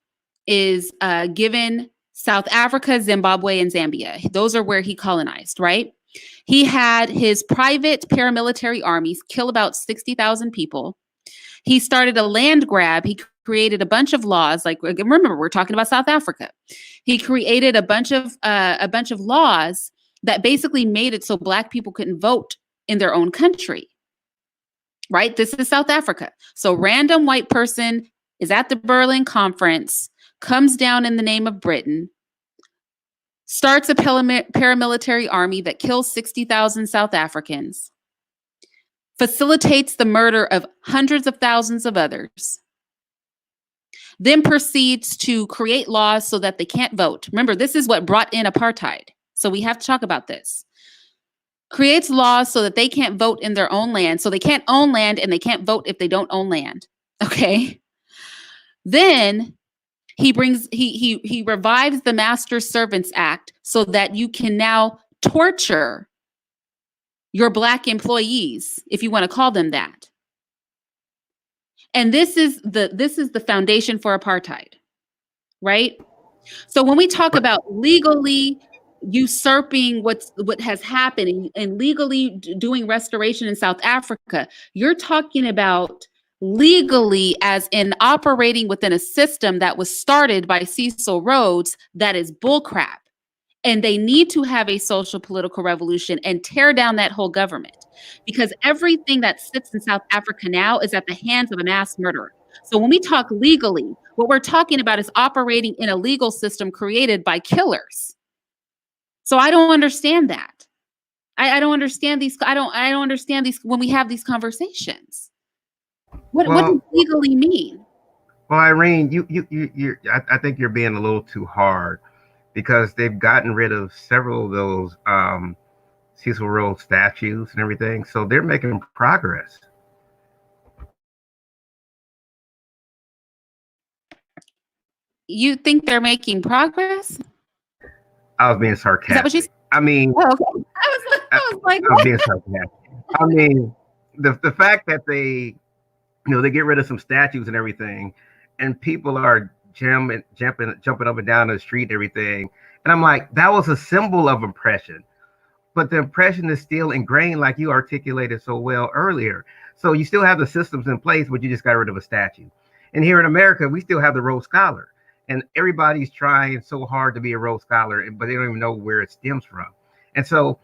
[SPEAKER 1] is given South Africa, Zimbabwe, and Zambia. Those are where he colonized, right? He had his private paramilitary armies kill about 60,000 people. He started a land grab. He created a bunch of laws. Like, remember, we're talking about South Africa. He created a bunch of laws that basically made it so Black people couldn't vote in their own country. Right? This is South Africa. So random white person is at the Berlin Conference, comes down in the name of Britain, starts a paramilitary army that kills 60,000 South Africans, facilitates the murder of hundreds of thousands of others, then proceeds to create laws so that they can't vote. Remember, this is what brought in apartheid. So we have to talk about this. Creates laws so that they can't vote in their own land. So they can't own land and they can't vote if they don't own land. Okay. Then he revives the Master Servants Act so that you can now torture your Black employees, if you want to call them that. And this is the foundation for apartheid, right? So when we talk about legally usurping what has happened and legally doing restoration in South Africa, you're talking about legally as in operating within a system that was started by Cecil Rhodes that is bullcrap. And they need to have a social political revolution and tear down that whole government because everything that sits in South Africa now is at the hands of a mass murderer. So when we talk legally, what we're talking about is operating in a legal system created by killers. So I don't understand that. I don't understand these. I don't understand these when we have these conversations. What does legally mean?
[SPEAKER 2] Well, Irene, I think you're being a little too hard because they've gotten rid of several of those Cecil Rhodes statues and everything, so they're making progress.
[SPEAKER 1] You think they're making progress?
[SPEAKER 2] I was being sarcastic.
[SPEAKER 1] Is that what you said?
[SPEAKER 2] I mean,
[SPEAKER 1] oh, okay. I was like,
[SPEAKER 2] I was being sarcastic. I mean, the fact that they get rid of some statues and everything, and people are jumping up and down the street and everything, and I'm like, that was a symbol of oppression, but the oppression is still ingrained, like you articulated so well earlier. So you still have the systems in place, but you just got rid of a statue. And here in America, we still have the Rhodes Scholar. And everybody's trying so hard to be a Rhodes Scholar, but they don't even know where it stems from. And so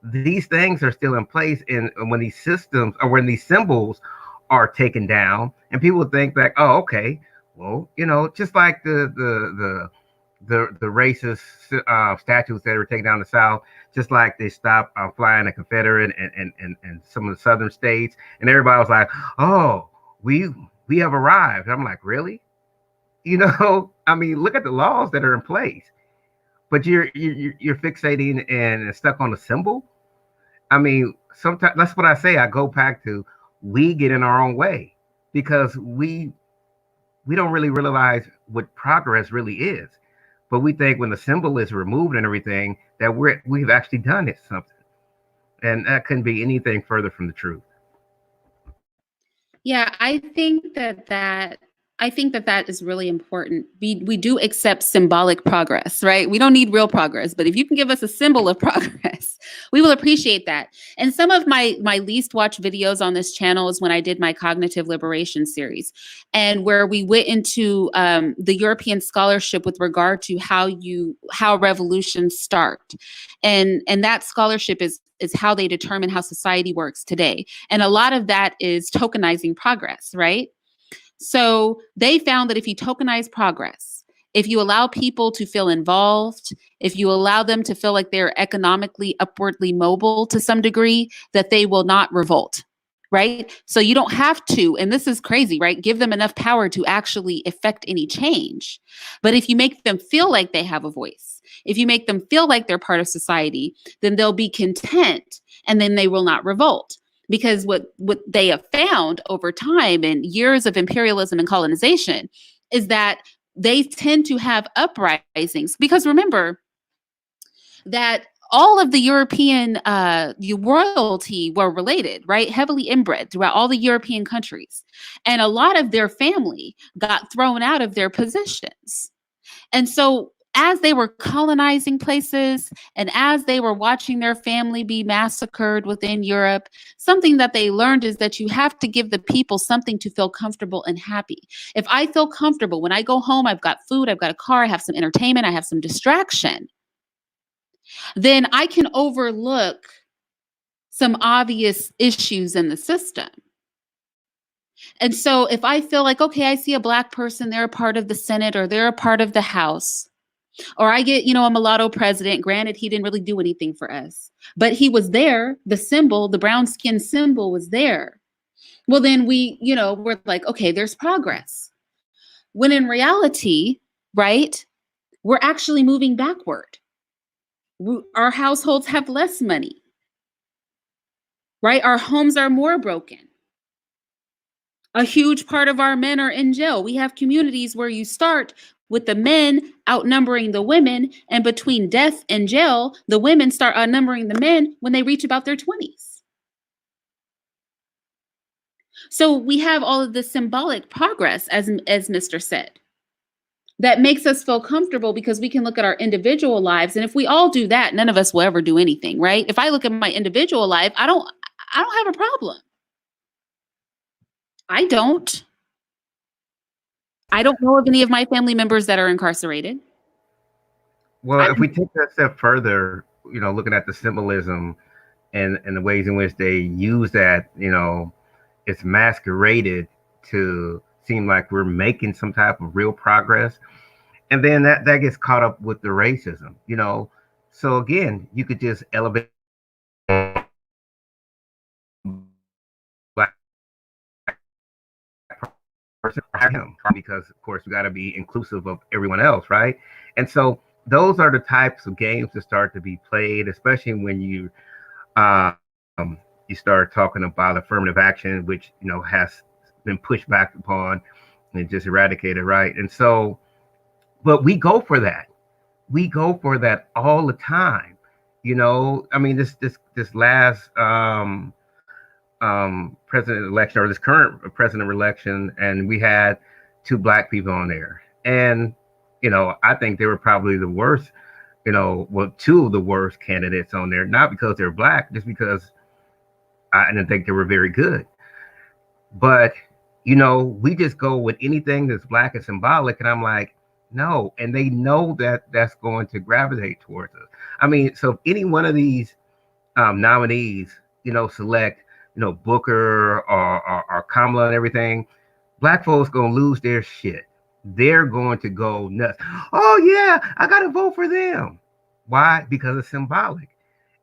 [SPEAKER 2] these things are still in place. And when these systems or when these symbols are taken down, and people think that, oh, okay, well, just like the the racist statues that were taken down the South, just like they stopped flying the Confederate and some of the Southern states, and everybody was like, "Oh, we we have arrived." I'm like, really? You know, I mean, look at the laws that are in place, but you're fixating and stuck on the symbol. I mean, sometimes that's what I say. I go back to we get in our own way because we don't really realize what progress really is. But we think when the symbol is removed and everything that we've actually done it something, and that couldn't be anything further from the truth.
[SPEAKER 1] Yeah, I think that that is really important. We do accept symbolic progress, right? We don't need real progress, but if you can give us a symbol of progress, we will appreciate that. And some of my least watched videos on this channel is when I did my cognitive liberation series, and where we went into the European scholarship with regard to how revolutions start, and that scholarship is how they determine how society works today. And a lot of that is tokenizing progress, right? So they found that if you tokenize progress, if you allow people to feel involved, if you allow them to feel like they're economically upwardly mobile to some degree, that they will not revolt. Right. So you don't have to, and this is crazy, right? Give them enough power to actually effect any change. But if you make them feel like they have a voice, if you make them feel like they're part of society, then they'll be content and then they will not revolt. Because what they have found over time and years of imperialism and colonization is that they tend to have uprisings. Because remember that all of the European royalty were related, right? Heavily inbred throughout all the European countries. And a lot of their family got thrown out of their positions. And so, as they were colonizing places and as they were watching their family be massacred within Europe, something that they learned is that you have to give the people something to feel comfortable and happy. If I feel comfortable when I go home, I've got food, I've got a car, I have some entertainment, I have some distraction, then I can overlook some obvious issues in the system. And so if I feel like, okay, I see a Black person, they're a part of the Senate or they're a part of the House, or I get, a mulatto president. Granted, he didn't really do anything for us, but he was there. The symbol, the brown skin symbol was there. Well, then we're like, okay, there's progress. When in reality, right, we're actually moving backward. Our households have less money, right? Our homes are more broken. A huge part of our men are in jail. We have communities where you start with the men outnumbering the women, and between death and jail, the women start outnumbering the men when they reach about their 20s. So we have all of this symbolic progress, as Mr. said, that makes us feel comfortable because we can look at our individual lives. And if we all do that, none of us will ever do anything, right? If I look at my individual life, I don't have a problem. I don't. I don't know of any of my family members that are incarcerated.
[SPEAKER 2] Well, if we take that step further, looking at the symbolism and the ways in which they use that, it's masqueraded to seem like we're making some type of real progress. And then that gets caught up with the racism. So again, you could just elevate Black person or him because of course we got to be inclusive of everyone else, right? And so those are the types of games that start to be played, especially when um, you start talking about affirmative action, which has been pushed back upon and just eradicated, right? And so, but we go for that. We go for that all the time. I mean, this last president election or this current president election, and we had two Black people on there, and I think they were probably the worst. Well, two of the worst candidates on there, not because they're Black, just because I didn't think they were very good. But we just go with anything that's Black and symbolic, and I'm like, no, and they know that that's going to gravitate towards us. I mean, so if any one of these nominees, select, Booker or Kamala and everything, Black folks gonna lose their shit. they're going to go nuts. Oh yeah, I got to vote for them. Why? Because it's symbolic.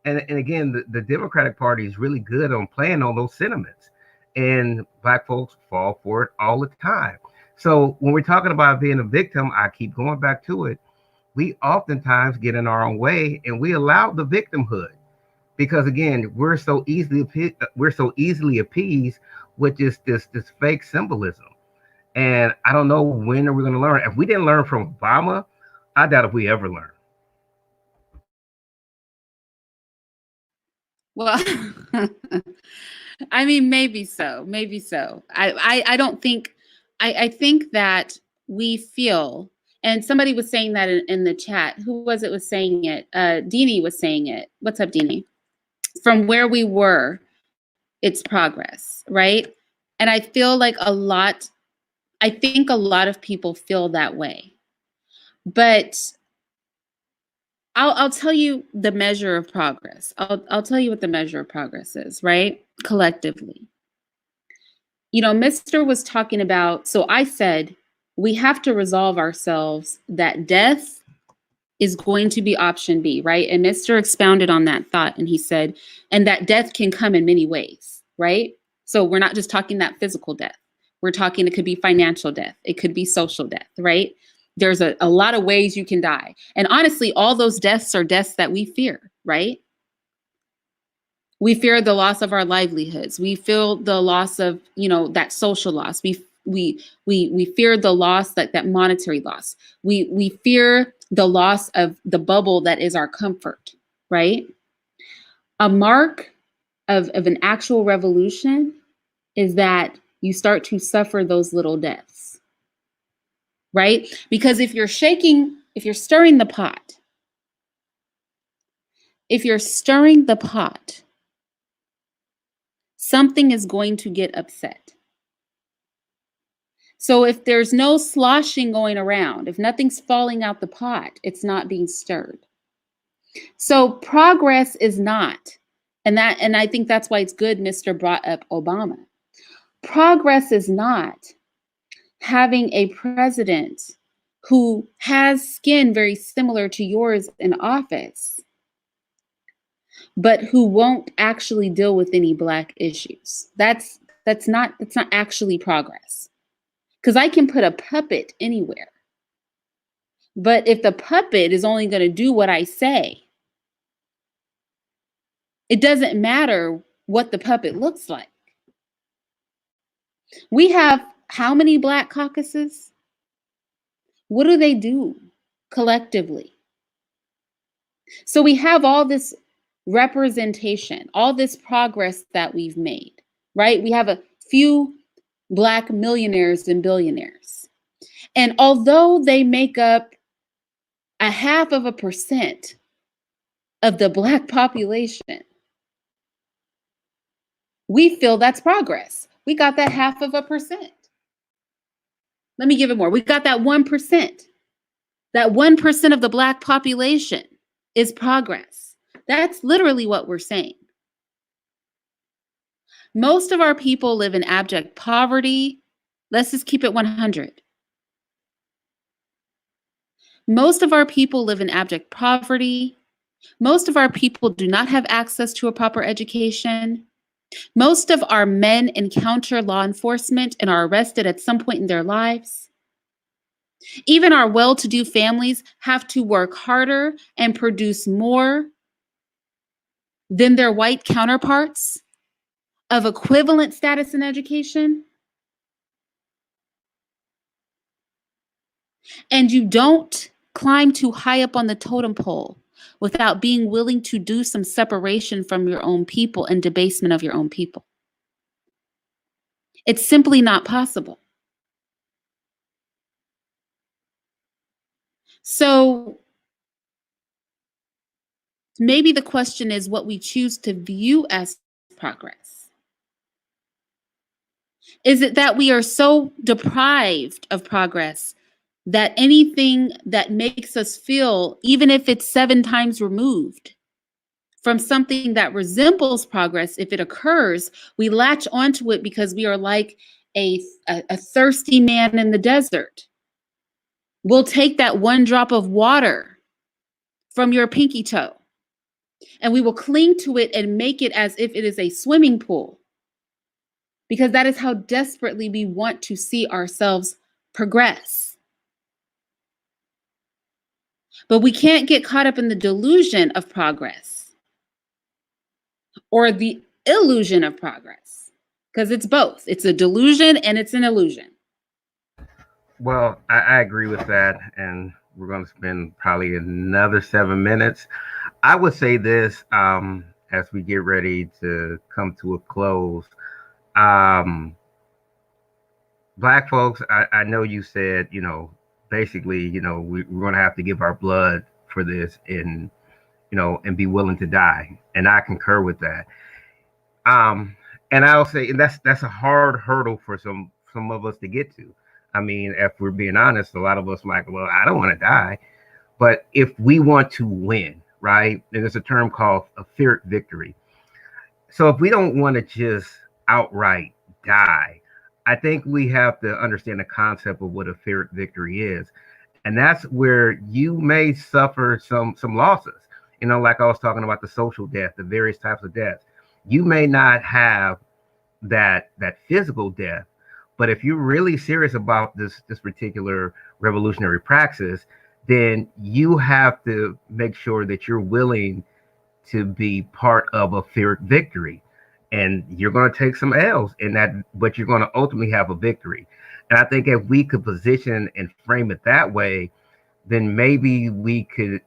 [SPEAKER 2] And again, the Democratic Party is really good on playing on those sentiments, and black folks fall for it all the time. So when we're talking about being a victim, I keep going back to it. We oftentimes get in our own way, and we allow the victimhood because again, we're so easily appeased with this fake symbolism. And I don't know when are we going to learn. If we didn't learn from Obama, I doubt if we ever learn.
[SPEAKER 1] Well, I mean, maybe so. Maybe so. I don't think, I think that we feel, and somebody was saying that in the chat. Who was it was saying it? Deanie was saying it. What's up, Deanie? From where we were, it's progress, right? And I feel like I think a lot of people feel that way. But I'll tell you the measure of progress. I'll tell you what the measure of progress is, right? Collectively. You know, Mr. was talking about, so I said, we have to resolve ourselves that death is going to be option B, right? And Mr. expounded on that thought and he said, and that death can come in many ways, right? So we're not just talking that physical death. We're talking, it could be financial death. It could be social death, right? There's a lot of ways you can die. And honestly, all those deaths are deaths that we fear, right? We fear the loss of our livelihoods. We feel the loss of, you know, that social loss. We fear the loss, that monetary loss. We fear the loss of the bubble that is our comfort, right? A mark of an actual revolution is that you start to suffer those little deaths, right? Because if you're stirring the pot, something is going to get upset. So if there's no sloshing going around, if nothing's falling out the pot, it's not being stirred. So progress is not, and I think that's why it's good Mr. brought up Obama. Progress is not having a president who has skin very similar to yours in office, but who won't actually deal with any Black issues. That's not actually progress. Because I can put a puppet anywhere. But if the puppet is only going to do what I say, it doesn't matter what the puppet looks like. We have how many Black caucuses? What do they do collectively? So we have all this representation, all this progress that we've made, right? We have a few Black millionaires and billionaires. And although they make up 0.5% of the Black population, we feel that's progress. We got that 0.5%. Let me give it more. We got that 1%. That 1% of the Black population is progress. That's literally what we're saying. Most of our people live in abject poverty. Let's just keep it 100. Most of our people live in abject poverty. Most of our people do not have access to a proper education. Most of our men encounter law enforcement and are arrested at some point in their lives. Even our well-to-do families have to work harder and produce more than their white counterparts of equivalent status in education. And you don't climb too high up on the totem pole without being willing to do some separation from your own people and debasement of your own people. It's simply not possible. So maybe the question is what we choose to view as progress. Is it that we are so deprived of progress that anything that makes us feel, even if it's 7 times removed from something that resembles progress, if it occurs, we latch onto it because we are like a thirsty man in the desert. We'll take that one drop of water from your pinky toe and we will cling to it and make it as if it is a swimming pool, because that is how desperately we want to see ourselves progress. But we can't get caught up in the delusion of progress or the illusion of progress, because it's both. It's a delusion and it's an illusion.
[SPEAKER 2] Well, I agree with that. And we're going to spend probably another 7 minutes. I would say this as we get ready to come to a close. Black folks, I know you said, basically, we're going to have to give our blood for this and, and be willing to die. And I concur with that. And I'll say, and that's a hard hurdle for some of us to get to. I mean, if we're being honest, a lot of us like, well, I don't want to die. But if we want to win, right, there's a term called a Pyrrhic victory. So if we don't want to just outright die, I think we have to understand the concept of what a Pyrrhic victory is. And that's where you may suffer some losses. Like I was talking about the social death, the various types of deaths. You may not have that physical death, but if you're really serious about this particular revolutionary praxis, then you have to make sure that you're willing to be part of a Pyrrhic victory. And you're going to take some L's in that, but you're going to ultimately have a victory. And I think if we could position and frame it that way, then maybe we could,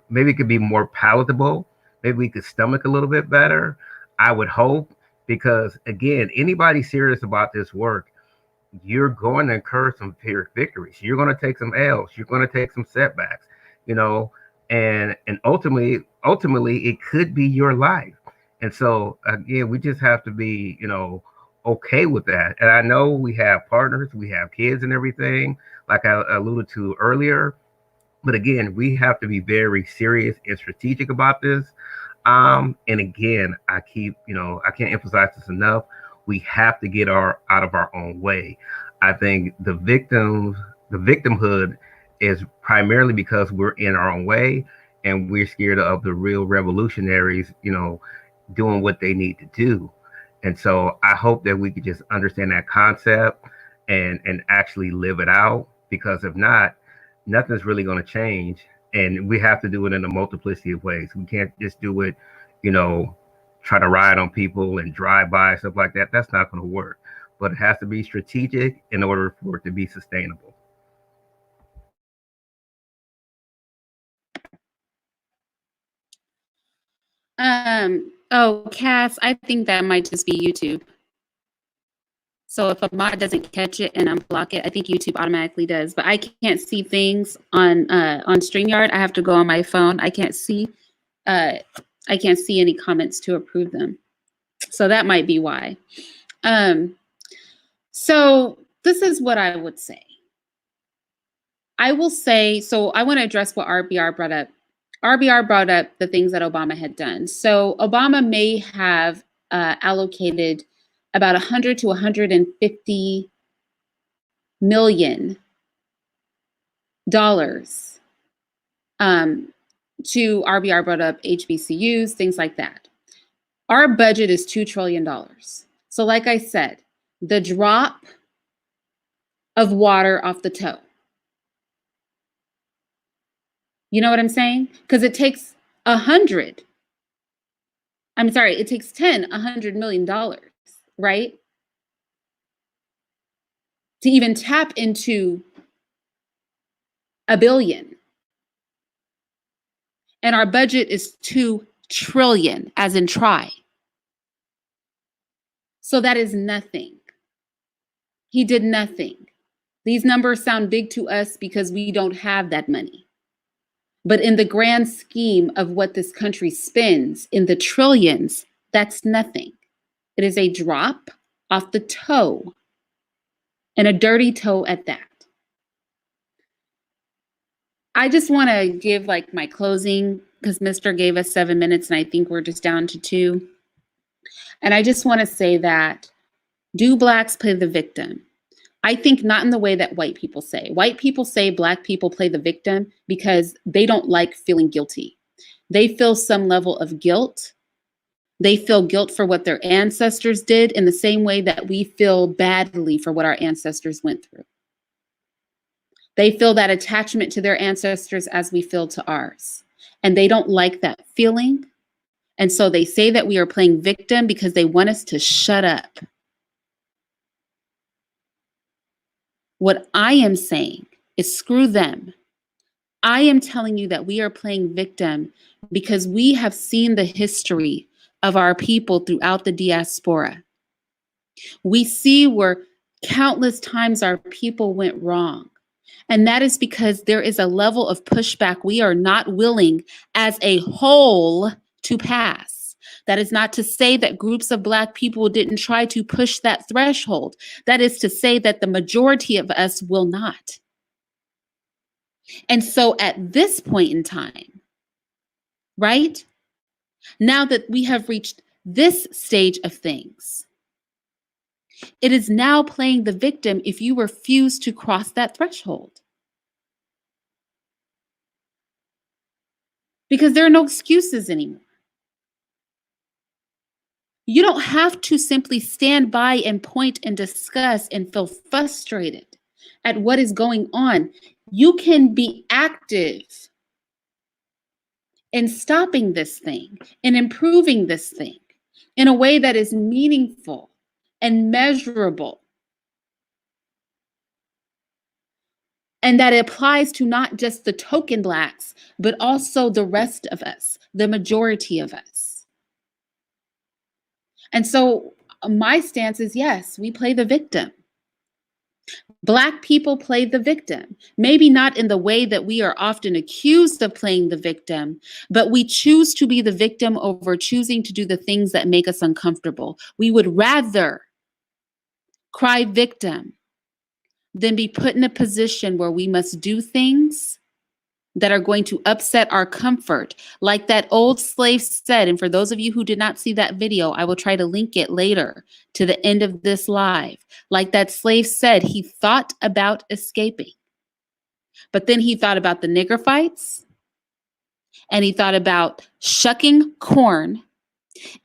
[SPEAKER 2] maybe it could be more palatable. Maybe we could stomach a little bit better. I would hope, because again, anybody serious about this work, you're going to incur some Pyrrhic victories. You're going to take some L's. You're going to take some setbacks, and ultimately it could be your life. And so again, we just have to be, okay with that. And I know we have partners, we have kids and everything, like I alluded to earlier. But again, we have to be very serious and strategic about this. And again, I can't emphasize this enough. We have to get out of our own way. I think the victimhood is primarily because we're in our own way and we're scared of the real revolutionaries, doing what they need to do. And so I hope that we could just understand that concept and actually live it out, because if not, nothing's really going to change. And we have to do it in a multiplicity of ways. We can't just do it, try to ride on people and drive by, stuff like that. That's not going to work. But it has to be strategic in order for it to be sustainable.
[SPEAKER 1] Oh, Cass, I think that might just be YouTube. So if a mod doesn't catch it and unblock it, I think YouTube automatically does. But I can't see things on StreamYard. I have to go on my phone. I can't see any comments to approve them. So that might be why. So this is what I would say. I will say, so I want to address what RBR brought up. RBR brought up the things that Obama had done. So Obama may have allocated about 100 to 150 million dollars to RBR brought up HBCUs, things like that. Our budget is $2 trillion. So like I said, the drop of water off the toe. You know what I'm saying? Because it takes $100 million, right? To even tap into $1 billion. And our budget is 2 trillion, as in try. So that is nothing. He did nothing. These numbers sound big to us because we don't have that money. But in the grand scheme of what this country spends in the trillions, that's nothing. It is a drop off the toe, and a dirty toe at that. I just want to give like my closing, because Mr. gave us 7 minutes and I think we're just down to 2. And I just want to say that, do Blacks play the victim? I think not in the way that white people say. White people say Black people play the victim because they don't like feeling guilty. They feel some level of guilt. They feel guilt for what their ancestors did in the same way that we feel badly for what our ancestors went through. They feel that attachment to their ancestors as we feel to ours. And they don't like that feeling. And so they say that we are playing victim because they want us to shut up. What I am saying is screw them. I am telling you that we are playing victim because we have seen the history of our people throughout the diaspora. We see where countless times our people went wrong. And that is because there is a level of pushback we are not willing as a whole to pass. That is not to say that groups of Black people didn't try to push that threshold. That is to say that the majority of us will not. And so at this point in time, right, now that we have reached this stage of things, it is now playing the victim if you refuse to cross that threshold. Because there are no excuses anymore. You don't have to simply stand by and point and discuss and feel frustrated at what is going on. You can be active in stopping this thing and improving this thing in a way that is meaningful and measurable. And that applies to not just the token Blacks, but also the rest of us, the majority of us. And so my stance is yes, we play the victim. Black people play the victim, maybe not in the way that we are often accused of playing the victim, but we choose to be the victim over choosing to do the things that make us uncomfortable. We would rather cry victim than be put in a position where we must do things that are going to upset our comfort. Like that old slave said, and for those of you who did not see that video, I will try to link it later to the end of this live. Like that slave said, he thought about escaping, but then he thought about the nigger fights, and he thought about shucking corn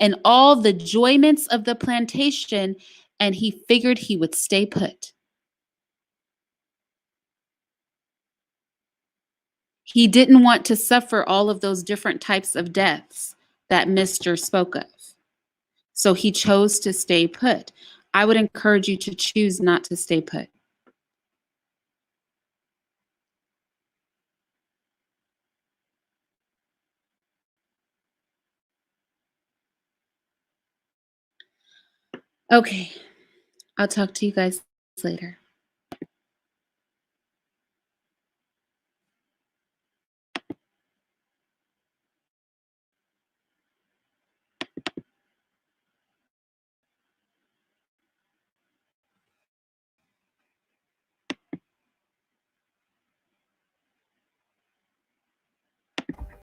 [SPEAKER 1] and all the enjoyments of the plantation, and he figured he would stay put. He didn't want to suffer all of those different types of deaths that Mr. spoke of. So he chose to stay put. I would encourage you to choose not to stay put. Okay, I'll talk to you guys later.